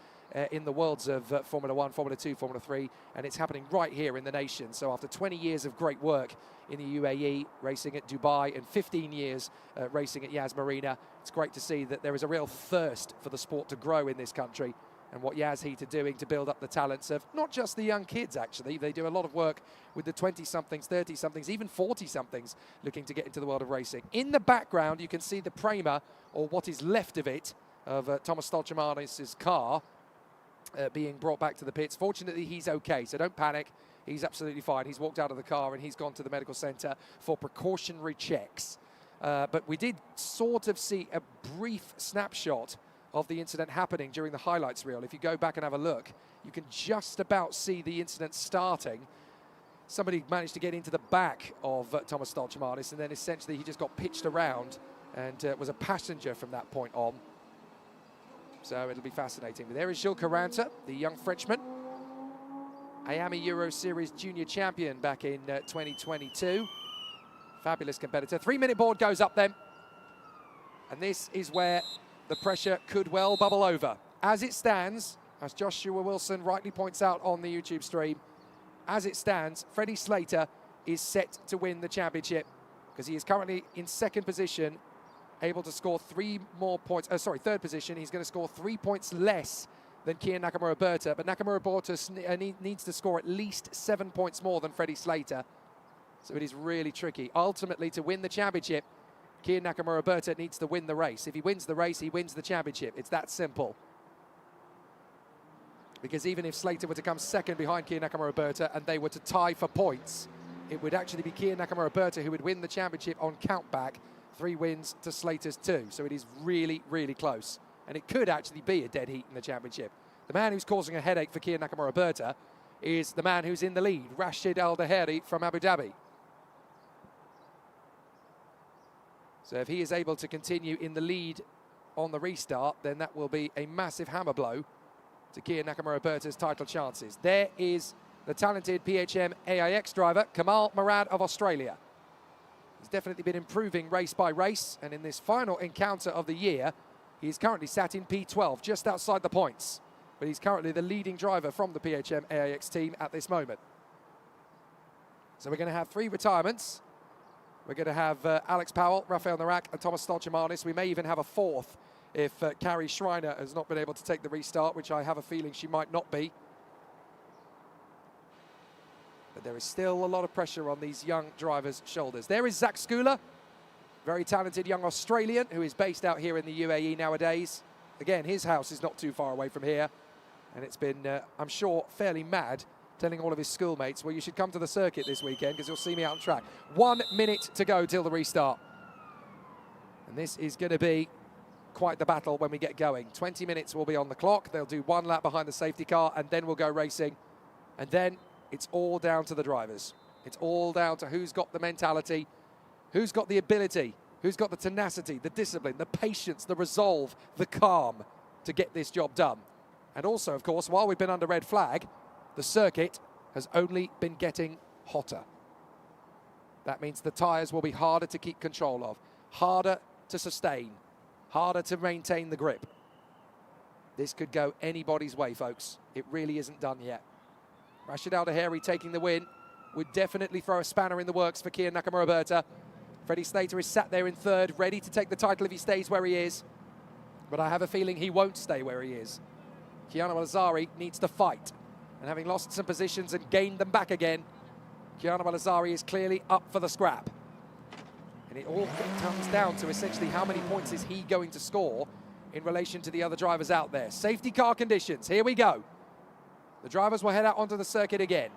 S1: in the worlds of Formula 1, Formula 2, Formula 3, and it's happening right here in the nation. So after 20 years of great work in the UAE, racing at Dubai, and 15 years racing at Yaz Marina, it's great to see that there is a real thirst for the sport to grow in this country, and what Yaz Heat are doing to build up the talents of not just the young kids, actually. They do a lot of work with the 20-somethings, 30-somethings, even 40-somethings looking to get into the world of racing. In the background, you can see the Prema, or what is left of it, of Thomas Stolchemanis' car, being brought back to the pits. Fortunately, he's okay, so don't panic. He's absolutely fine. He's walked out of the car and he's gone to the medical centre for precautionary checks. But we did sort of see a brief snapshot of the incident happening during the highlights reel. If you go back and have a look, you can just about see the incident starting. Somebody managed to get into the back of Thomas Stolchemanis, and then essentially he just got pitched around and was a passenger from that point on. So it'll be fascinating. But there is Gilles Caranta, the young Frenchman, Miami Euro Series junior champion back in 2022. Fabulous competitor. 3-minute board goes up then. And this is where the pressure could well bubble over. As it stands, as Joshua Wilson rightly points out on the YouTube stream, as it stands, Freddie Slater is set to win the championship because he is currently in second position, able to score 3 more points. Third position. He's going to score 3 points less than Kian Nakamura-Berta, but Nakamura-Berta needs to score at least 7 points more than Freddie Slater. So it is really tricky. Ultimately, to win the championship, Kian Nakamura-Berta needs to win the race. If he wins the race, he wins the championship. It's that simple. Because even if Slater were to come second behind Kian Nakamura-Berta and they were to tie for points, it would actually be Kian Nakamura-Berta who would win the championship on countback, 3 wins to Slater's 2. So it is really, really close. And it could actually be a dead heat in the championship. The man who's causing a headache for Kian Nakamura-Berta is the man who's in the lead, Rashid Al Daheri from Abu Dhabi. So if he is able to continue in the lead on the restart, then that will be a massive hammer blow to Kian Nakamura-Berta's title chances. There is the talented PHM AIX driver, Kamal Murad of Australia. He's definitely been improving race by race, and in this final encounter of the year, he's currently sat in P12, just outside the points. But he's currently the leading driver from the PHM AIX team at this moment. So we're going to have 3 retirements. We're going to have Alex Powell, Rafael Narak, and Thomas Stolchemanis. We may even have a 4th if Carrie Schreiner has not been able to take the restart, which I have a feeling she might not be. But there is still a lot of pressure on these young drivers' shoulders. There is Zach Skula, very talented young Australian who is based out here in the UAE nowadays. Again, his house is not too far away from here. And it's been, I'm sure, fairly mad telling all of his schoolmates, well, you should come to the circuit this weekend because you'll see me out on track. 1 minute to go till the restart. And this is going to be quite the battle when we get going. 20 minutes will be on the clock. They'll do 1 lap behind the safety car and then we'll go racing. And then it's all down to the drivers. It's all down to who's got the mentality, who's got the ability, who's got the tenacity, the discipline, the patience, the resolve, the calm to get this job done. And also, of course, while we've been under red flag, the circuit has only been getting hotter. That means the tyres will be harder to keep control of, harder to sustain, harder to maintain the grip. This could go anybody's way, folks. It really isn't done yet. Rashid Al Daheri taking the win would definitely throw a spanner in the works for Kian Nakamura-Berta. Freddie Slater is sat there in 3rd, ready to take the title if he stays where he is. But I have a feeling he won't stay where he is. Kiana Malazari needs to fight. And having lost some positions and gained them back again, Kiana Malazari is clearly up for the scrap. And it all comes down to essentially how many points is he going to score in relation to the other drivers out there. Safety car conditions, here we go. The drivers will head out onto the circuit again.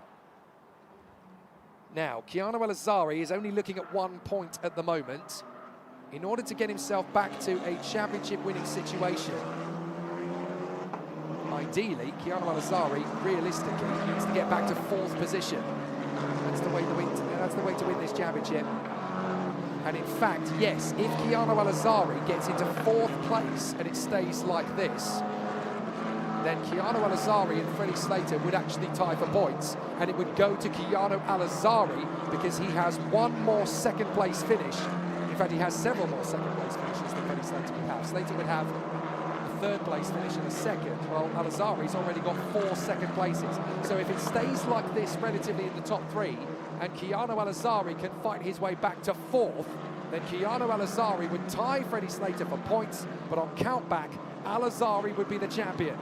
S1: Now, Kiana Malazari is only looking at 1 point at the moment. In order to get himself back to a championship winning situation, ideally, Kiana Malazari realistically needs to get back to 4th position. That's the way to win this championship. And in fact, yes, if Keanu Al-Azari gets into 4th place and it stays like this, then Keanu Al-Azari and Freddie Slater would actually tie for points, and it would go to Keanu Al-Azari because he has one more 2nd place finish. In fact, he has several more 2nd place finishes than Freddie Slater would have. Slater would have a 3rd place finish and a 2nd. Well, Al-Azari's already got 4 2nd places. So if it stays like this relatively in the top 3, and Keanu Al-Azari can fight his way back to 4th, then Keanu Al-Azari would tie Freddie Slater for points, but on countback, Al-Azari would be the champion.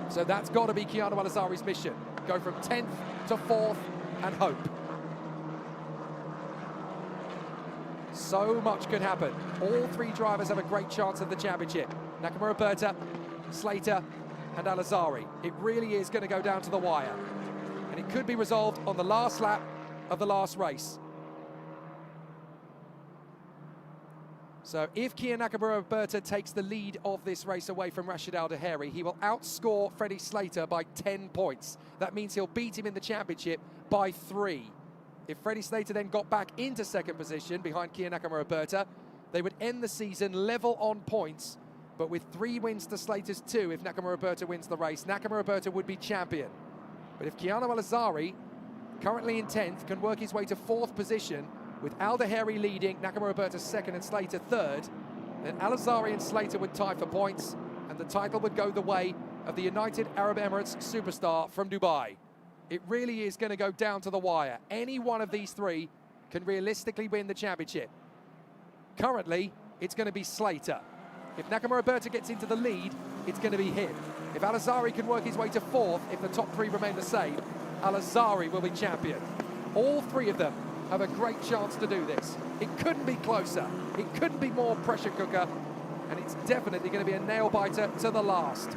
S1: So that's got to be Keanu Al-Azari's mission. Go from 10th to 4th and hope. So much could happen. All 3 drivers have a great chance of the championship. Nakamura Berta, Slater and Al-Azari. It really is going to go down to the wire. And it could be resolved on the last lap of the last race. So if Kia Nakamura Berta takes the lead of this race away from Rashid Al-Daheri, he will outscore Freddie Slater by 10 points. That means he'll beat him in the championship by 3. If Freddie Slater then got back into 2nd position behind Kia Nakamura Berta, they would end the season level on points, but with 3 wins to Slater's 2, if Nakamura Berta wins the race, Nakamura Berta would be champion. But if Keanu Al-Azari, currently in 10th, can work his way to 4th position, with Al-Daheri leading, Nakamura Berta 2nd and Slater 3rd, then Al-Azari and Slater would tie for points, and the title would go the way of the United Arab Emirates superstar from Dubai. It really is going to go down to the wire. Any one of these 3 can realistically win the championship. Currently, it's going to be Slater. If Nakamura Berta gets into the lead, it's going to be him. If Al-Azari can work his way to 4th, if the top 3 remain the same, Al-Azari will be champion. All 3 of them have a great chance to do this. It couldn't be closer. It couldn't be more pressure cooker. And it's definitely going to be a nail-biter to the last.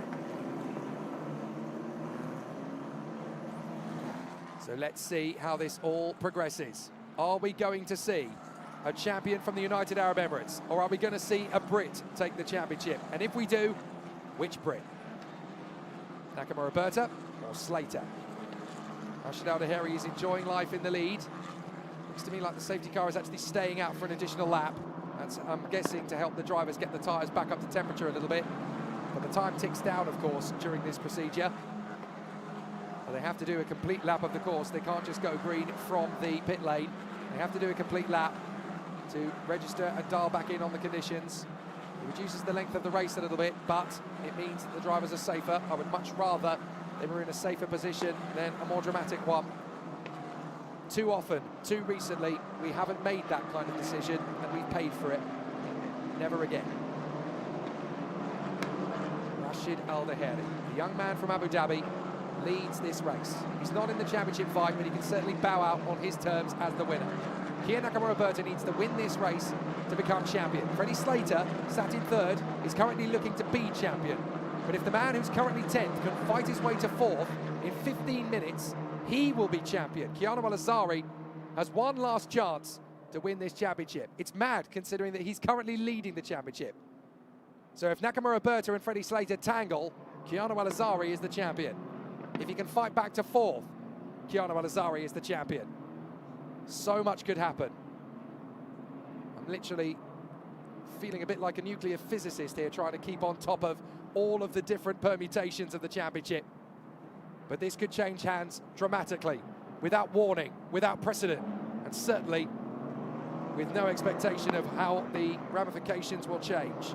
S1: So let's see how this all progresses. Are we going to see a champion from the United Arab Emirates, or are we going to see a Brit take the championship? And if we do, which Brit? Nakamura Berta or Slater? Rashid Al-Daheri is enjoying life in the lead. Looks to me like the safety car is actually staying out for an additional lap. That's, I'm guessing, to help the drivers get the tyres back up to temperature a little bit. But the time ticks down, of course, during this procedure. But they have to do a complete lap of the course. They can't just go green from the pit lane. They have to do a complete lap to register and dial back in on the conditions. It reduces the length of the race a little bit, but it means that the drivers are safer. I would much rather they were in a safer position than a more dramatic one. Too often, too recently, we haven't made that kind of decision, and we've paid for it. Never again. Rashid Al-Daheri, the young man from Abu Dhabi, leads this race. He's not in the championship fight, but he can certainly bow out on his terms as the winner. Kia Nakamura Berta needs to win this race to become champion. Freddie Slater, sat in 3rd, is currently looking to be champion. But if the man who's currently 10th can fight his way to 4th in 15 minutes, he will be champion. Keanu Al-Azari has one last chance to win this championship. It's mad considering that he's currently leading the championship. So if Nakamura Berta and Freddie Slater tangle, Keanu Al-Azari is the champion. If he can fight back to 4th, Keanu Al-Azari is the champion. So much could happen. I'm literally feeling a bit like a nuclear physicist here, trying to keep on top of all of the different permutations of the championship. But this could change hands dramatically, without warning, without precedent, and certainly with no expectation of how the ramifications will change.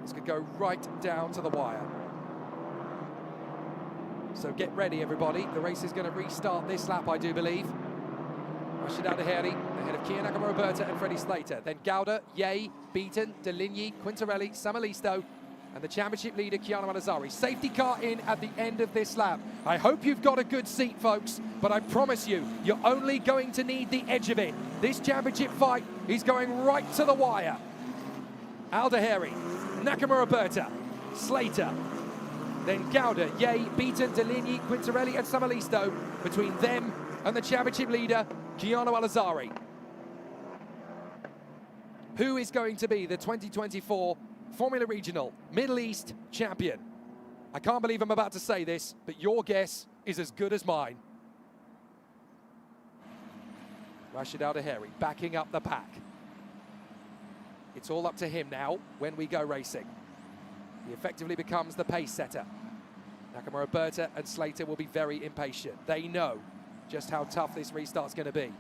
S1: This could go right down to the wire. So get ready, everybody. The race is going to restart this lap, I do believe. Rashid Al-Daheri ahead of Kia Nakamura Berta and Freddie Slater. Then Gauda, Ye, Beaton, Deligny, Quintarelli, Samalisto, and the championship leader, Keanu Al-Azari. Safety car in at the end of this lap. I hope you've got a good seat, folks, but I promise you, you're only going to need the edge of it. This championship fight is going right to the wire. Al-Daheri, Nakamura Berta, Slater, then Gauda, Ye, Beaton, Deligny, Quintarelli and Samalisto. Between them and the championship leader, Keanu Al-Azari. Who is going to be the 2024 Formula Regional Middle East champion? I can't believe I'm about to say this, but your guess is as good as mine. Rashid Al Daheri backing up the pack. It's all up to him now when we go racing. He effectively becomes the pace setter. Nakamura Berta and Slater will be very impatient. They know just how tough this restart's going to be.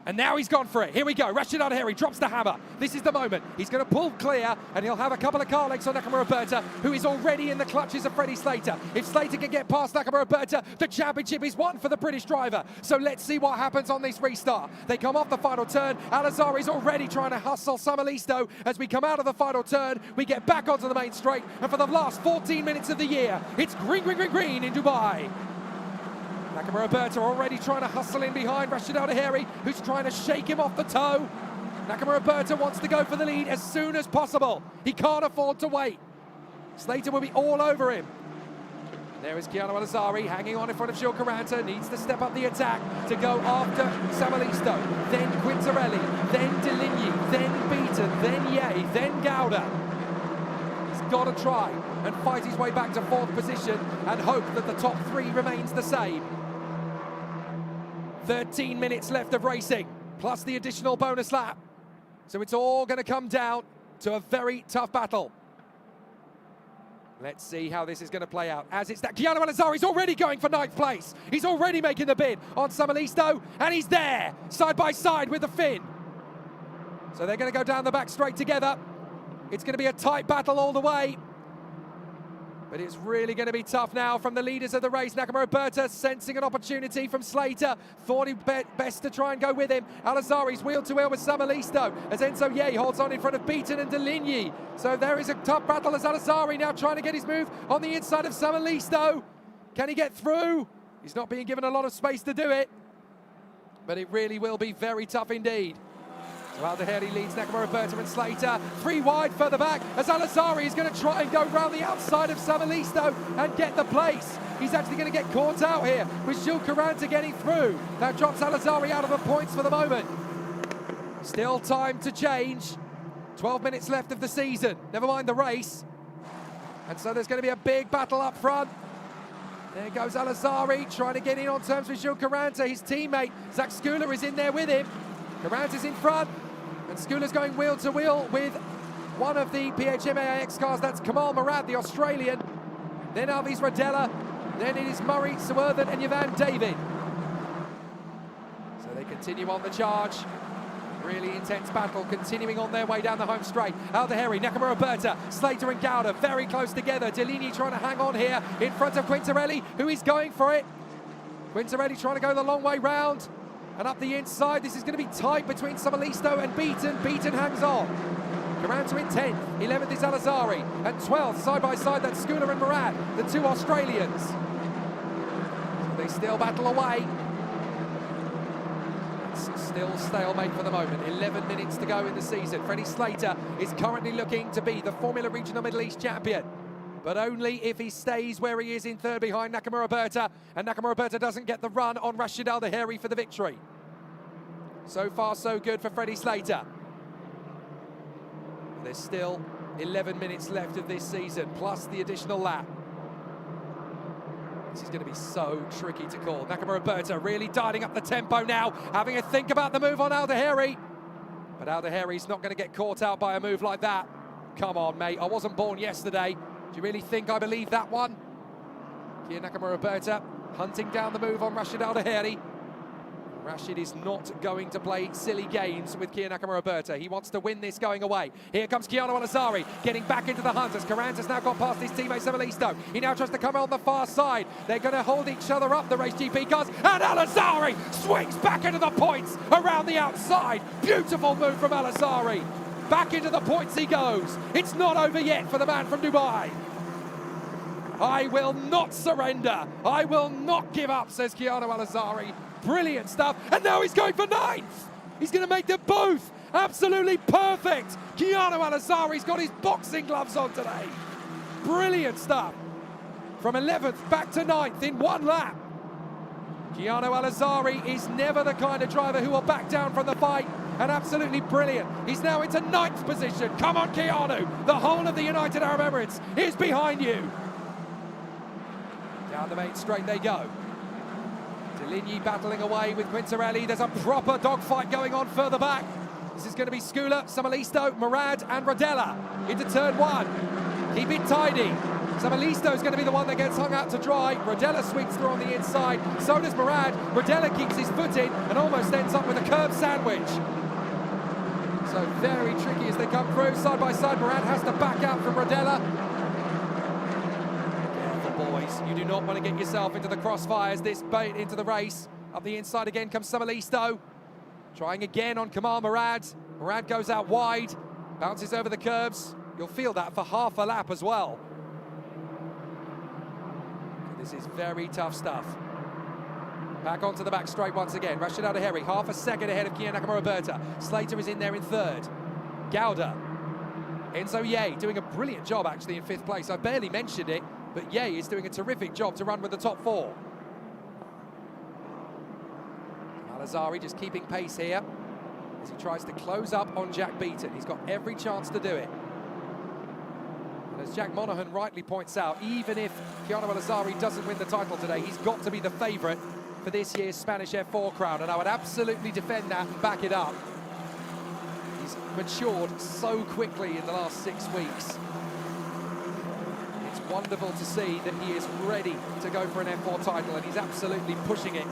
S1: And now he's gone for it. Here we go. Rashid Al Daheri drops the hammer. This is the moment. He's going to pull clear, and he'll have a couple of car legs on Nakamura Berta, who is already in the clutches of Freddie Slater. If Slater can get past Nakamura Berta, the championship is won for the British driver. So let's see what happens on this restart. They come off the final turn. Al-Azhari's already trying to hustle Samalisto. As we come out of the final turn, we get back onto the main straight. And for the last 14 minutes of the year, it's green, green, green, green in Dubai. Nakamura Berta already trying to hustle in behind Rashid Al Daheri, who's trying to shake him off the toe. Nakamura Berta wants to go for the lead as soon as possible. He can't afford to wait. Slater will be all over him. There is Keanu Al-Azhari hanging on in front of Gilles Caranta, needs to step up the attack to go after Samalisto, then Quintarelli, then Deligny, then Beaton, then Ye, then Gouda. He's got to try and fight his way back to fourth position and hope that the top three remains the same. 13 minutes left of racing, plus the additional bonus lap. So it's all going to come down to a very tough battle. Let's see how this is going to play out. As it's that Keanu Al-Azhari's already going for ninth place. He's already making the bid on Samalisto, and he's there, side by side with the Finn. So they're going to go down the back straight together. It's going to be a tight battle all the way. But it's really going to be tough now from the leaders of the race. Nakamura Berta sensing an opportunity from Slater. Thought he'd best to try and go with him. Al-Azhari's wheel to wheel with Samalisto as Enzo Ye holds on in front of Beaton and Deligny. So there is a tough battle as Al-Azhari now trying to get his move on the inside of Samalisto. Can he get through? He's not being given a lot of space to do it. But it really will be very tough indeed. So Al Daheri leads Nakamura Berta and Slater. 3 wide further back as Al-Azhari is going to try and go round the outside of Samalisto and get the place. He's actually going to get caught out here with Gilles Caranta getting through. That drops Al-Azhari out of the points for the moment. Still time to change. 12 minutes left of the season. Never mind the race. And so there's going to be a big battle up front. There goes Al-Azhari trying to get in on terms with Gilles Caranta. His teammate Zach Skula is in there with him. Caranta's in front. And Skula's going wheel to wheel with one of the PHM-AIX cars. That's Kamal Murad, the Australian. Then Alvis Rodella. Then it is Murray Swarthen and Yvan David. So they continue on the charge. Really intense battle continuing on their way down the home straight. Al Daheri, Nakamura Berta, Slater and Gouda very close together. Deligny trying to hang on here in front of Quintarelli, who is going for it. Quintarelli trying to go the long way round. And up the inside, this is going to be tight between Samalisto and Beaton. Beaton hangs on. Caranta in 10th, 11th is Al-Azhari, and 12th, side by side, that's Skula and Murad, the 2 Australians. So they still battle away. It's still stalemate for the moment. 11 minutes to go in the season. Freddie Slater is currently looking to be the Formula Regional Middle East champion, but only if he stays where he is in third behind Nakamura Berta, and Nakamura Berta doesn't get the run on Rashid Al Daheri for the victory. So far, so good for Freddie Slater. There's still 11 minutes left of this season, plus the additional lap. This is going to be so tricky to call. Nakamura Berta really dialing up the tempo now, having a think about the move on Al Daheri. But Al Daheri's not going to get caught out by a move like that. Come on, mate, I wasn't born yesterday. Do you really think I believe that one? Here Nakamura Berta hunting down the move on Rashid Al Daheri. Rashid is not going to play silly games with Kia Nakamura Berta. He wants to win this going away. Here comes Keanu Al-Azhari getting back into the hunt as Caranta's now got past his teammate Samalisto. He now tries to come on the far side. They're going to hold each other up, the Race GP cars, and Al-Azhari swings back into the points around the outside. Beautiful move from Al-Azhari. Back into the points he goes. It's not over yet for the man from Dubai. I will not surrender. I will not give up, says Keanu Al-Azhari. Brilliant stuff, and now he's going for 9th. He's going to make them both absolutely perfect. Keanu Al-Azhari's got his boxing gloves on today. Brilliant stuff. From 11th back to 9th in 1 lap. Keanu Al-Azhari is never the kind of driver who will back down from the fight, and absolutely brilliant. He's now into 9th position. Come on, Keanu. The whole of the United Arab Emirates is behind you. Down the main straight they go. Deligny battling away with Quintarelli. There's a proper dogfight going on further back. This is going to be Skula, Samalisto, Murad and Rodella into turn one. Keep it tidy. Samalisto is going to be the one that gets hung out to dry. Rodella sweeps through on the inside. So does Murad. Rodella keeps his foot in and almost ends up with a curb sandwich. So very tricky as they come through. Side by side, Murad has to back out from Rodella. Careful, boys. You do not want to get yourself into the crossfires this bait into the race. Up the inside again comes Samalisto. Trying again on Kamal Murad. Murad goes out wide, bounces over the curbs. You'll feel that for half a lap as well. This is very tough stuff. Back onto the back straight once again. Rashid Al-Daheri, half a second ahead of Kian Nakamura-Berta. Slater is in there in third. Gauda. Enzo Ye doing a brilliant job actually in fifth place. I barely mentioned it, but Ye is doing a terrific job to run with the top four. Al-Azari just keeping pace here as he tries to close up on Jack Beaton. He's got every chance to do it. And as Jack Monaghan rightly points out, even if Keanu Al-Azari doesn't win the title today, he's got to be the favourite for this year's Spanish F4 crown, and I would absolutely defend that and back it up. He's matured so quickly in the last 6 weeks. It's wonderful to see that he is ready to go for an F4 title, and he's absolutely pushing it.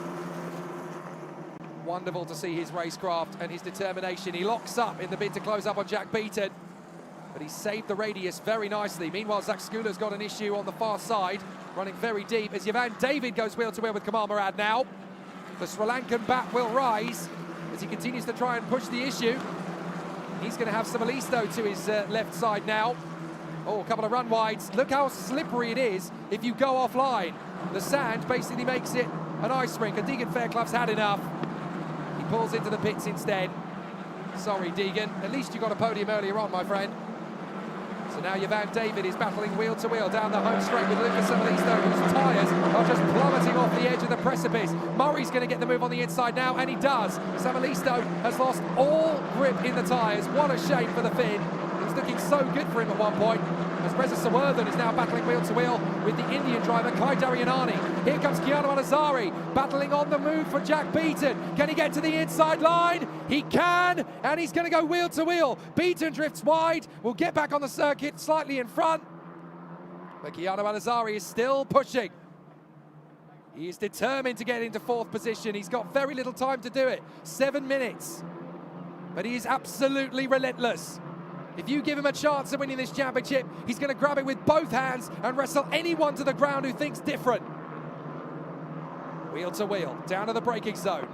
S1: Wonderful to see his racecraft and his determination. He locks up in the bid to close up on Jack Beaton, but he saved the radius very nicely. Meanwhile, Zak Skula's got an issue on the far side, running very deep as Yavan David goes wheel to wheel with Kamal Murad now. The Sri Lankan bat will rise as he continues to try and push the issue. He's going to have Samalisto to his left side now. Oh, a couple of run wides. Look how slippery it is if you go offline. The sand basically makes it an ice rink, and Deegan Fairclough's had enough. He pulls into the pits instead. Sorry, Deegan. At least you got a podium earlier on, my friend. So now Yavan David is battling wheel to wheel down the home straight with Lucas Samalisto, whose tyres are just plummeting off the edge of the precipice. Murray's going to get the move on the inside now, and he does. Samalisto has lost all grip in the tyres. What a shame for the Finn. It was looking so good for him at one point, as Reza Sawardhan is now battling wheel to wheel with the Indian driver Kai Daryanani. Here comes Keanu Al-Azari battling on the move for Jack Beaton. Can he get to the inside line? He can, and he's going to go wheel to wheel. Beaton drifts wide, will get back on the circuit slightly in front, but Keanu Al-Azari is still pushing. He is determined to get into fourth position. He's got very little time to do it, 7 minutes, but he is absolutely relentless. If you give him a chance of winning this championship, he's going to grab it with both hands and wrestle anyone to the ground who thinks different. Wheel to wheel, down to the braking zone.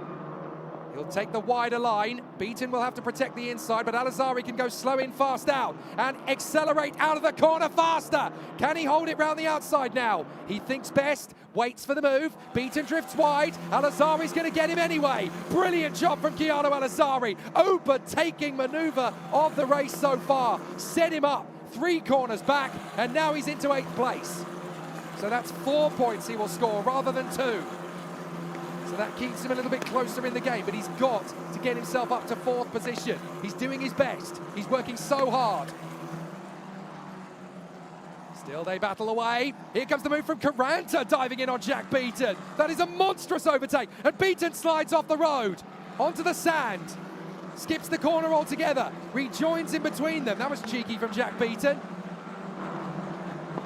S1: He'll take the wider line. Beaton will have to protect the inside, but Al-Azari can go slow in, fast out, and accelerate out of the corner faster. Can he hold it round the outside now? He thinks best, waits for the move. Beaton drifts wide. Al-Azari's going to get him anyway. Brilliant job from Keanu Al-Azari. Overtaking manoeuvre of the race so far. Set him up 3 corners back, and now he's into 8th place. So that's 4 points he will score rather than 2. So that keeps him a little bit closer in the game, but he's got to get himself up to 4th position. He's doing his best. He's working so hard. Still they battle away. Here comes the move from Caranta, diving in on Jack Beaton. That is a monstrous overtake, and Beaton slides off the road onto the sand. Skips the corner altogether, rejoins in between them. That was cheeky from Jack Beaton,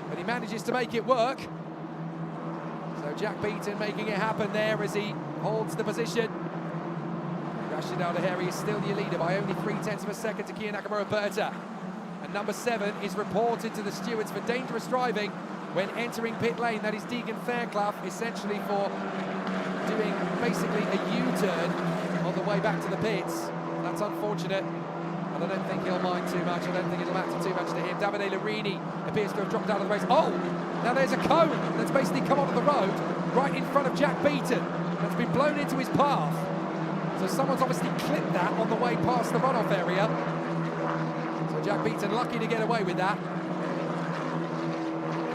S1: but he manages to make it work. So Jack Beaton making it happen there as he holds the position. Rashid Al-Daheri is still the leader by only 0.3 of a second to Kian Nakamura-Berta. And number 7 is reported to the stewards for dangerous driving when entering pit lane. That is Deegan Fairclough, essentially for doing basically a U-turn on the way back to the pits. That's unfortunate, and I don't think he'll mind too much. I don't think it'll matter too much to him. Davide Larini appears to have dropped out of the race. Oh, now there's a cone that's basically come onto the road right in front of Jack Beaton. That's been blown into his path. So someone's obviously clipped that on the way past the runoff area. So Jack Beaton lucky to get away with that.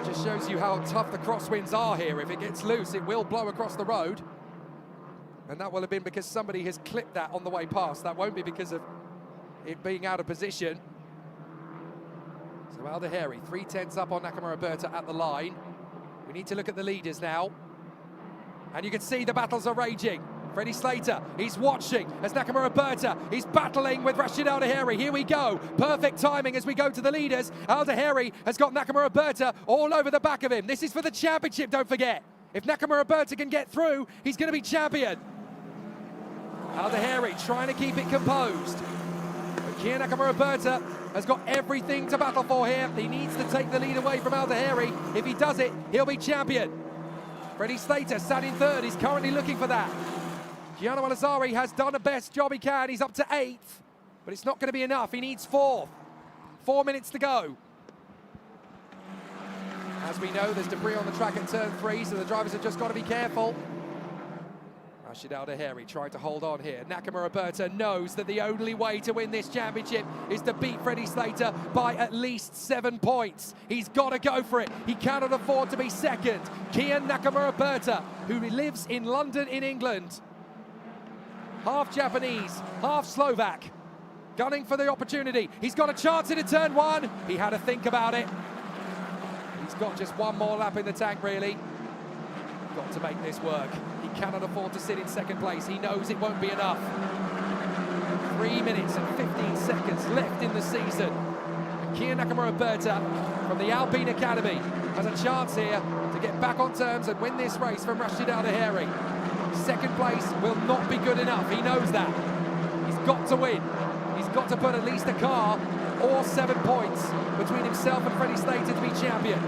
S1: It just shows you how tough the crosswinds are here. If it gets loose, it will blow across the road. And that will have been because somebody has clipped that on the way past. That won't be because of it being out of position. So Al-Daheri, 0.3 up on Nakamura-Berta at the line. We need to look at the leaders now. And you can see the battles are raging. Freddie Slater, he's watching as Nakamura Berta is battling with Rashid Al Daheri. Here we go. Perfect timing as we go to the leaders. Al Daheri has got Nakamura Berta all over the back of him. This is for the championship, don't forget. If Nakamura Berta can get through, he's going to be champion. Al Daheri trying to keep it composed. But Kia Nakamura Berta has got everything to battle for here. He needs to take the lead away from Al Daheri. If he does it, he'll be champion. Freddie Slater sat in third. He's currently looking for that. Gianno Al-Azhari has done the best job he can. He's up to 8th, but it's not going to be enough. He needs 4th. 4 minutes to go. As we know, there's debris on the track at turn 3, so the drivers have just got to be careful. Rashid Al Daheri trying to hold on here. Nakamura Berta knows that the only way to win this championship is to beat Freddie Slater by at least 7 points. He's got to go for it. He cannot afford to be second. Kian Nakamura Berta, who lives in London in England, half Japanese, half Slovak, gunning for the opportunity. He's got a chance into turn 1. He had to think about it. He's got just one more lap in the tank, really. Got to make this work. He cannot afford to sit in second place. He knows it won't be enough. 3 minutes and 15 seconds left in the season. And Kia Nakamura Berta from the Alpine Academy has a chance here to get back on terms and win this race from Rashid Al Daheri. Second place will not be good enough. He knows that. He's got to win. He's got to put at least a car or 7 points between himself and Freddie Slater to be champion.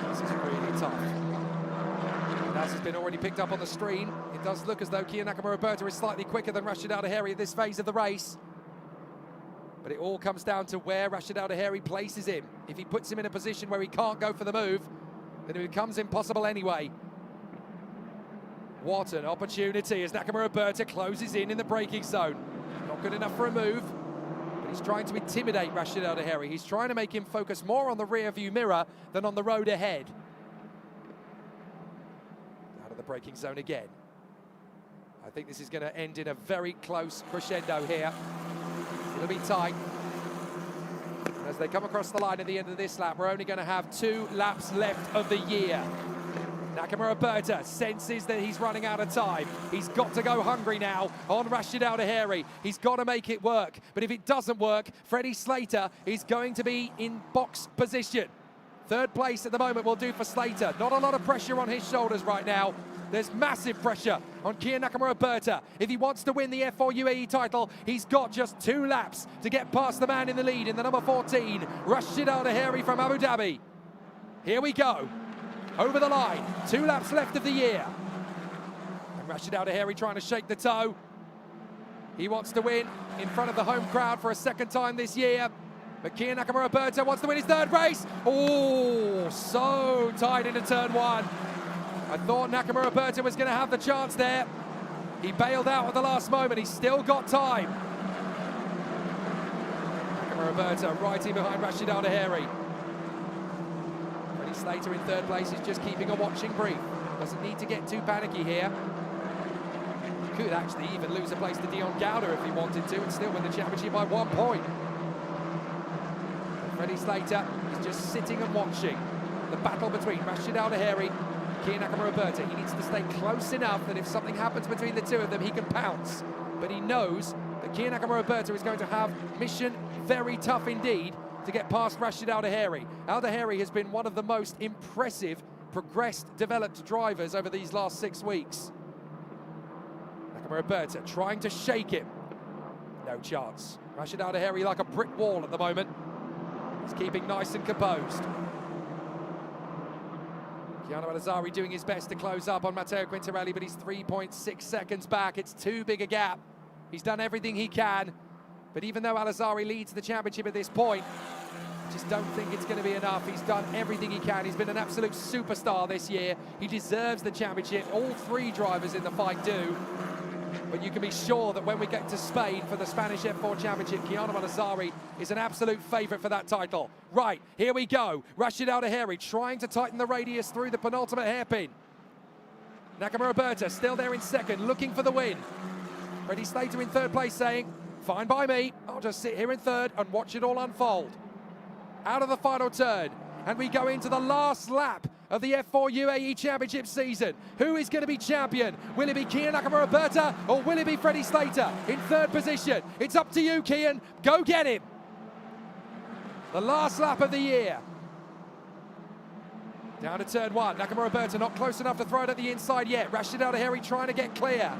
S1: This is really tough. And as has been already picked up on the screen, it does look as though Kia Nakamura Berta is slightly quicker than Rashid Al Daheri at this phase of the race. But it all comes down to where Rashid Al Daheri places him. If he puts him in a position where he can't go for the move, then it becomes impossible anyway. What an opportunity as Nakamura Berta closes in the braking zone. Not good enough for a move, but he's trying to intimidate Rashid Al Daheri. He's trying to make him focus more on the rear view mirror than on the road ahead. Out of the braking zone again. I think this is going to end in a very close crescendo here. It'll be tight. As they come across the line at the end of this lap, we're only going to have 2 laps left of the year. Nakamura Berta senses that he's running out of time. He's got to go hungry now on Rashid Al Daheri. He's got to make it work. But if it doesn't work, Freddie Slater is going to be in box position. 3rd place at the moment will do for Slater. Not a lot of pressure on his shoulders right now. There's massive pressure on Kia Nakamura Berta. If he wants to win the F4 UAE title, he's got just 2 laps to get past the man in the lead in the number 14, Rashid Al Daheri from Abu Dhabi. Here we go. Over the line. 2 laps left of the year. And Rashid Al Daheri trying to shake the toe. He wants to win in front of the home crowd for a 2nd time this year. But Kia Nakamura Berta wants to win his 3rd race. Oh, so tight into turn 1. I thought Nakamura Berta was going to have the chance there. He bailed out at the last moment. He's still got time. Nakamura Berta right in behind Rashid Al Daheri. Freddie Slater in 3rd place is just keeping a watching brief. Doesn't need to get too panicky here. He could actually even lose a place to Dion Gowder if he wanted to and still win the championship by 1 point. But Freddie Slater is just sitting and watching the battle between Rashid Al Daheri Kia Nakamura Berta. He needs to stay close enough that if something happens between the 2 of them, he can pounce. But he knows that Kia Nakamura Berta is going to have mission very tough indeed to get past Rashid Al Daheri. Al Daheri has been one of the most impressive, progressed, developed drivers over these last 6 weeks. Nakamura Berta trying to shake him. No chance. Rashid Al Daheri like a brick wall at the moment. He's keeping nice and composed. Gianno Al-Azhari doing his best to close up on Matteo Quintarelli, but he's 3.6 seconds back. It's too big a gap. He's done everything he can. But even though Al-Azhari leads the championship at this point, I just don't think it's going to be enough. He's done everything he can. He's been an absolute superstar this year. He deserves the championship. All 3 drivers in the fight do. But you can be sure that when we get to Spain for the Spanish F4 Championship, Gianno Al-Azhari is an absolute favourite for that title. Right, here we go. Rashid Al Daheri trying to tighten the radius through the penultimate hairpin. Nakamura Berta still there in 2nd, looking for the win. Freddie Slater in 3rd place saying, fine by me, I'll just sit here in 3rd and watch it all unfold. Out of the final turn, and we go into the last lap of the F4 UAE Championship season. Who is going to be champion? Will it be Kian Nakamura or will it be Freddie Slater in third position? It's up to you, Kian. Go get him. The last lap of the year. Down to turn one. Nakamura not close enough to throw it at the inside yet. Rashid Al-Ahiri trying to get clear.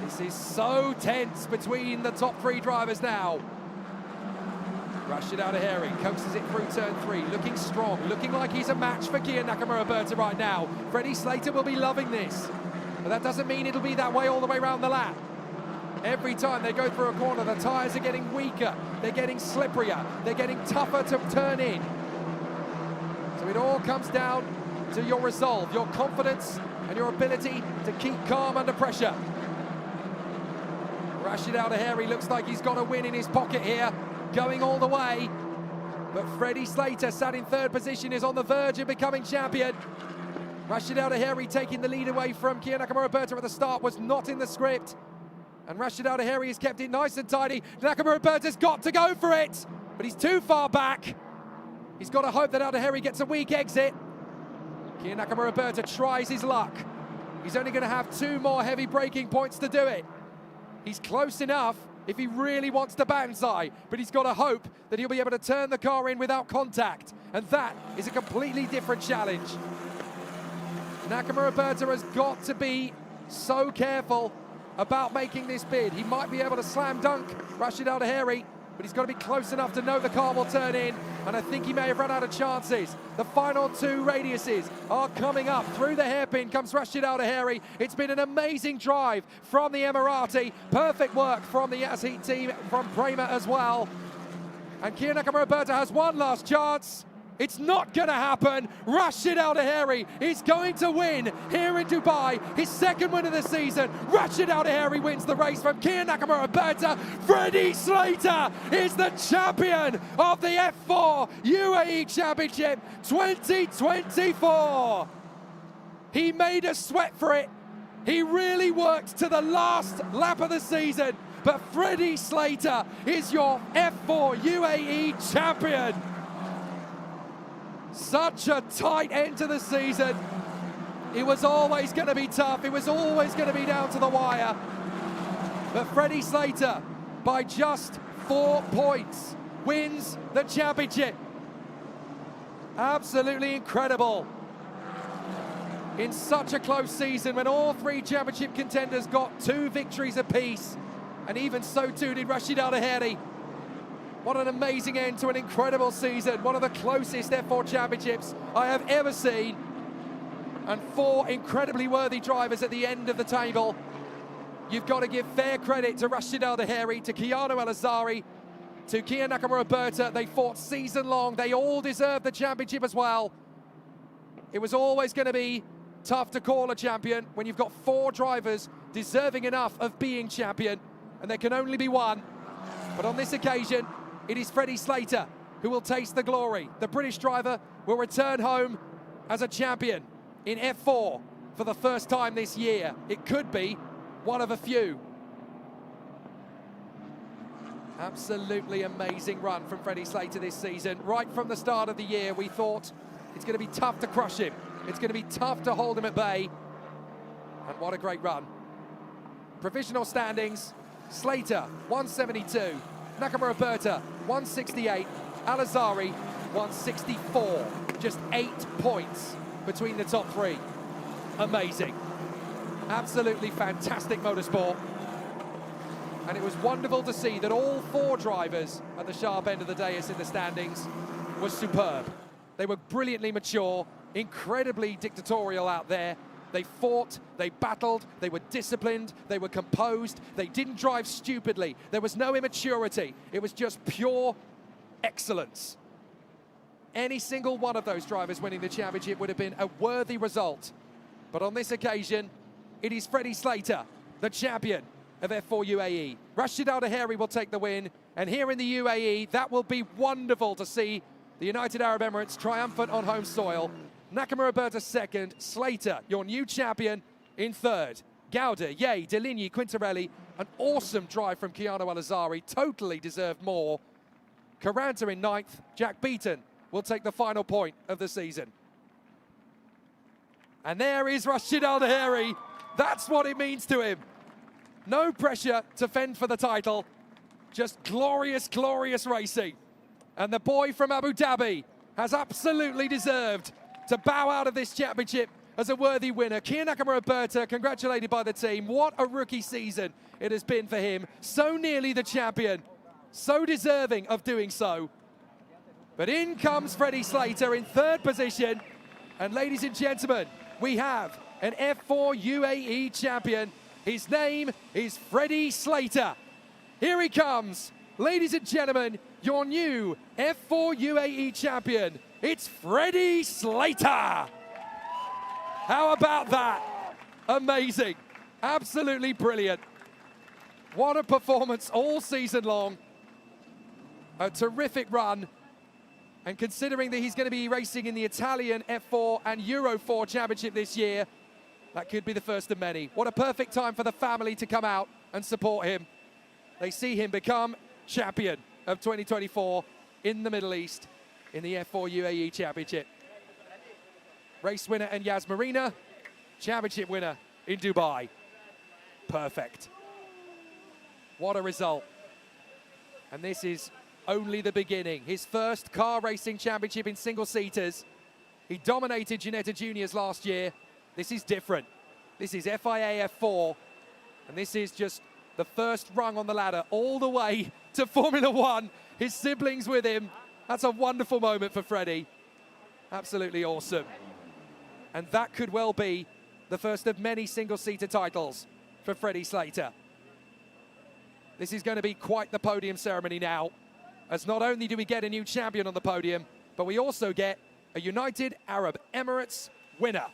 S1: This is so tense between the top three drivers now. Rashid Al-Ahiri coaxes it through turn three, looking strong, looking like he's a match for Kian Nakamura right now. Freddie Slater will be loving this, but that doesn't mean it'll be that way all the way around the lap. Every time they go through a corner, the tyres are getting weaker, they're getting slipperier, they're getting tougher to turn in. So it all comes down to your resolve, your confidence, and your ability to keep calm under pressure. Rashid Al-Ahiri looks like he's got a win in his pocket here, going all the way. But Freddie Slater, sat in third position, is on the verge of becoming champion. Rashid Al-Ahiri taking the lead away from Kian Nakamura at the start was not in the script. And Rashid Al-Ahiri has kept it nice and tidy. Nakamura-Berta's got to go for it, but he's too far back. He's got to hope that Al-Ahiri gets a weak exit. Kian Nakamura tries his luck. He's only going to have 2 more heavy braking points to do it. He's close enough if he really wants to banzai, but he's got to hope that he'll be able to turn the car in without contact, and that is a completely different challenge. Nakamura has got to be so careful about making this bid. He might be able to slam dunk Rashid Al-Ahiri, but he's got to be close enough to know the car will turn in, and I think he may have run out of chances. The final 2 radiuses are coming up. Through the hairpin comes Rashid Al-Ahiri. It's been an amazing drive from the Emirati. Perfect work from the Yazid team, from Prema as well. And Kian Nakamura has one last chance. It's not going to happen. Rashid Al-Ahiri is going to win here in Dubai. His 2nd win of the season. Rashid Al-Ahiri wins the race from Kian Nakamura. Freddie Slater is the champion of the F4 UAE Championship 2024. He made us sweat for it. He really worked to the last lap of the season. But Freddie Slater is your F4 UAE champion. Such a tight end to the season. It was always going to be tough. It was always going to be down to the wire. But Freddie Slater, by just 4 points, wins the championship. Absolutely incredible. In such a close season, when all 3 championship contenders got 2 victories apiece, and even so too did Rashid Al-Ahiri. What an amazing end to an incredible season. One of the closest F4 championships I have ever seen. And 4 incredibly worthy drivers at the end of the table. You've got to give fair credit to Rashid Al-Ahiri, to Keanu El-Azari, to Kian Nakamura. They fought season long. They all deserve the championship as well. It was always going to be tough to call a champion when you've got 4 drivers deserving enough of being champion, and there can only be one. But on this occasion, it is Freddie Slater who will taste the glory. The British driver will return home as a champion in F4 for the first time this year. It could be one of a few. Absolutely amazing run from Freddie Slater this season. Right from the start of the year, we thought it's going to be tough to crush him. It's going to be tough to hold him at bay. And what a great run. Provisional standings, Slater, 172. Nakamura 168, Al-Azari 164. Just 8 points between the top 3. Amazing. Absolutely fantastic motorsport. And it was wonderful to see that all 4 drivers at the sharp end of the dais in the standings were superb. They were brilliantly mature, incredibly dictatorial out there. They fought, they battled, they were disciplined, they were composed, they didn't drive stupidly. There was no immaturity. It was just pure excellence. Any single one of those drivers winning the championship would have been a worthy result. But on this occasion, it is Freddie Slater, the champion of F4 UAE. Rashid Al-Ahiri will take the win, and here in the UAE, that will be wonderful to see the United Arab Emirates triumphant on home soil. Nakamura 2nd, Slater, your new champion, in 3rd. Gauda, Ye, Deligny, Quintarelli, an awesome drive from Keanu El-Azari, totally deserved more. Caranta in 9th, Jack Beaton will take the final point of the season. And there is Rashid Al-Dahiri. That's what it means to him. No pressure to fend for the title. Just glorious, glorious racing. And the boy from Abu Dhabi has absolutely deserved to bow out of this championship as a worthy winner. Kiya Nakamura-Berta, congratulated by the team. What a rookie season it has been for him. So nearly the champion, so deserving of doing so. But in comes Freddie Slater in third position. And ladies and gentlemen, we have an F4 UAE champion. His name is Freddie Slater. Here he comes. Ladies and gentlemen, your new F4 UAE champion. It's Freddie Slater. How about that? Amazing. Absolutely brilliant. What a performance all season long. A terrific run. And considering that he's going to be racing in the Italian F4 and Euro 4 championship this year, that could be the first of many. What a perfect time for the family to come out and support him. They see him become champion of 2024 in the Middle East in the F4 UAE championship. Race winner in Yas Marina, championship winner in Dubai. Perfect. What a result. And this is only the beginning. His first car racing championship in single-seaters. He dominated Ginetta Juniors last year. This is different. This is FIA F4, and this is just the first rung on the ladder all the way to Formula One. His siblings with him. That's a wonderful moment for Freddie. Absolutely awesome. And that could well be the first of many single-seater titles for Freddie Slater. This is going to be quite the podium ceremony now, as not only do we get a new champion on the podium, but we also get a United Arab Emirates winner.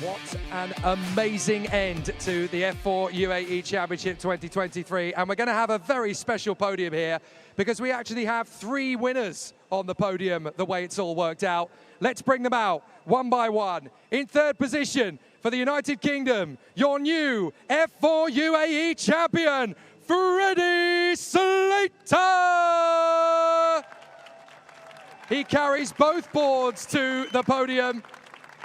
S1: What an amazing end to the F4 UAE Championship 2023. And we're going to have a very special podium here because we actually have 3 winners on the podium the way it's all worked out. Let's bring them out one by one. In third position for the United Kingdom, your new F4 UAE champion, Freddie Slater! He carries both boards to the podium.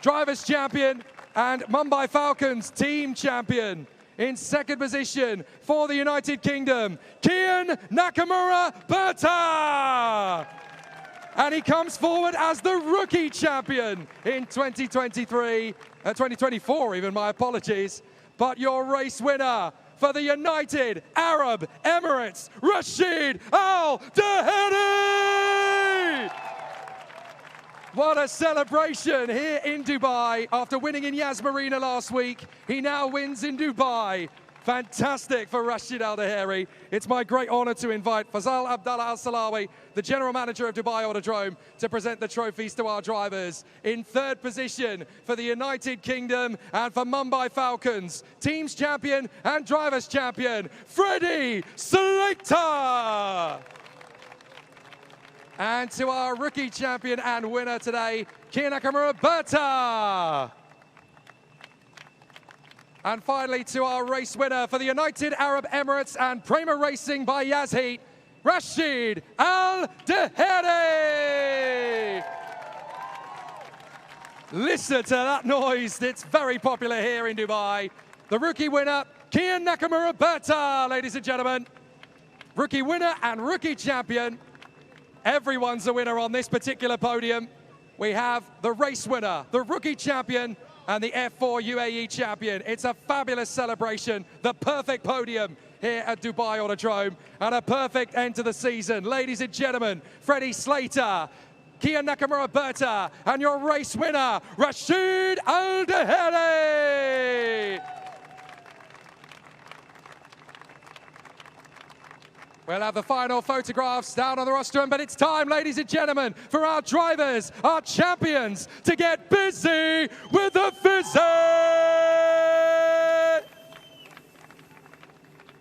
S1: Drivers' champion and Mumbai Falcons team champion. In second position for the United Kingdom, Kian Nakamura Berta. And he comes forward as the rookie champion in 2024 even, my apologies. But your race winner for the United Arab Emirates, Rashid Al Daheri. What a celebration here in Dubai. After winning in Yas Marina last week, he now wins in Dubai. Fantastic for Rashid Al Daheri. It's my great honor to invite Fazal Abdallah Al Salawi, the general manager of Dubai Autodrome, to present the trophies to our drivers. In third position for the United Kingdom and for Mumbai Falcons, teams champion and drivers champion, Freddie Slater. And to our rookie champion and winner today, Kian Nakamura Berta. And finally to our race winner for the United Arab Emirates and Prema Racing by Yazheat, Rashid Al Daheri. Listen to that noise. It's very popular here in Dubai. The rookie winner, Kian Nakamura Berta, ladies and gentlemen. Rookie winner and rookie champion. Everyone's a winner on this particular podium. We have the race winner, the rookie champion, and the F4 UAE champion. It's a fabulous celebration, the perfect podium here at Dubai Autodrome, and a perfect end to the season. Ladies and gentlemen, Freddie Slater, Kian Nakamura Berta, and your race winner, Rashid Al Daheri. We'll have the final photographs down on the rostrum, but it's time, ladies and gentlemen, for our drivers, our champions, to get busy with the visit!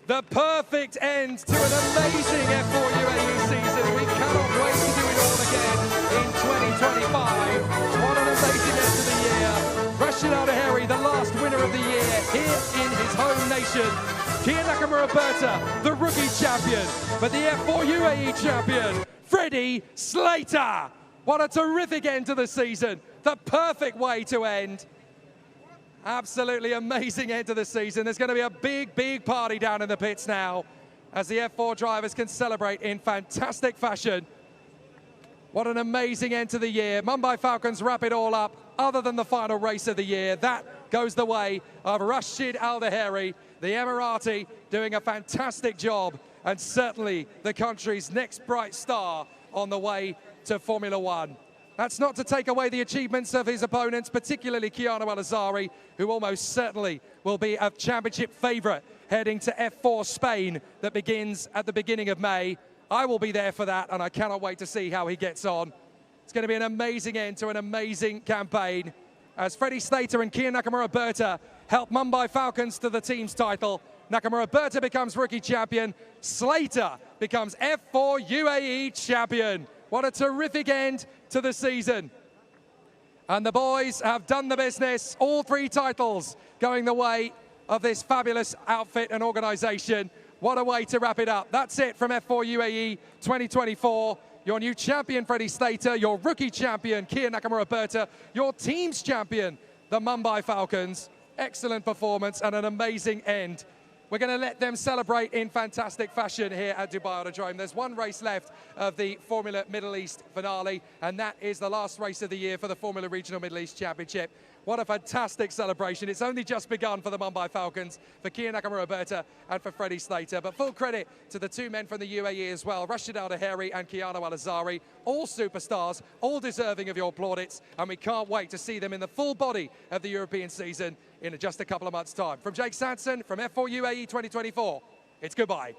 S1: The perfect end to an amazing F4 UAE season. We cannot wait to do it all again in 2025. What an amazing end to the year. Rashid Al Daheri, the last winner of the year here in his home nation. Kian Nakamura Berta, the rookie champion, but the F4 UAE champion, Freddie Slater. What a terrific end to the season. The perfect way to end. Absolutely amazing end to the season. There's going to be a big, big party down in the pits now as the F4 drivers can celebrate in fantastic fashion. What an amazing end to the year. Mumbai Falcons wrap it all up. Other than the final race of the year, that goes the way of Rashid Al Daheri, the Emirati, doing a fantastic job, and certainly the country's next bright star on the way to Formula One. That's not to take away the achievements of his opponents, particularly Keanu Al-Azari, who almost certainly will be a championship favourite heading to F4 Spain that begins at the beginning of May. I will be there for that, and I cannot wait to see how he gets on. It's going to be an amazing end to an amazing campaign as Freddie Slater and Kian Nakamura Berta help Mumbai Falcons to the team's title. Nakamura Berta becomes rookie champion. Slater becomes F4 UAE champion. What a terrific end to the season. And the boys have done the business. All three titles going the way of this fabulous outfit and organisation. What a way to wrap it up. That's it from F4 UAE 2024. Your new champion, Freddie Slater, your rookie champion, Kian Nakamura Berta, your team's champion, the Mumbai Falcons. Excellent performance and an amazing end. We're going to let them celebrate in fantastic fashion here at Dubai Autodrome. There's one race left of the Formula Middle East finale, and that is the last race of the year for the Formula Regional Middle East Championship. What a fantastic celebration. It's only just begun for the Mumbai Falcons, for Kian Nakamura Berta and for Freddie Slater. But full credit to the two men from the UAE as well, Rashid Al Daheri and Keanu Al-Azari, all superstars, all deserving of your plaudits, and we can't wait to see them in the full body of the European season in just a couple of months' time. From Jake Sanson, from F4 UAE 2024, it's goodbye.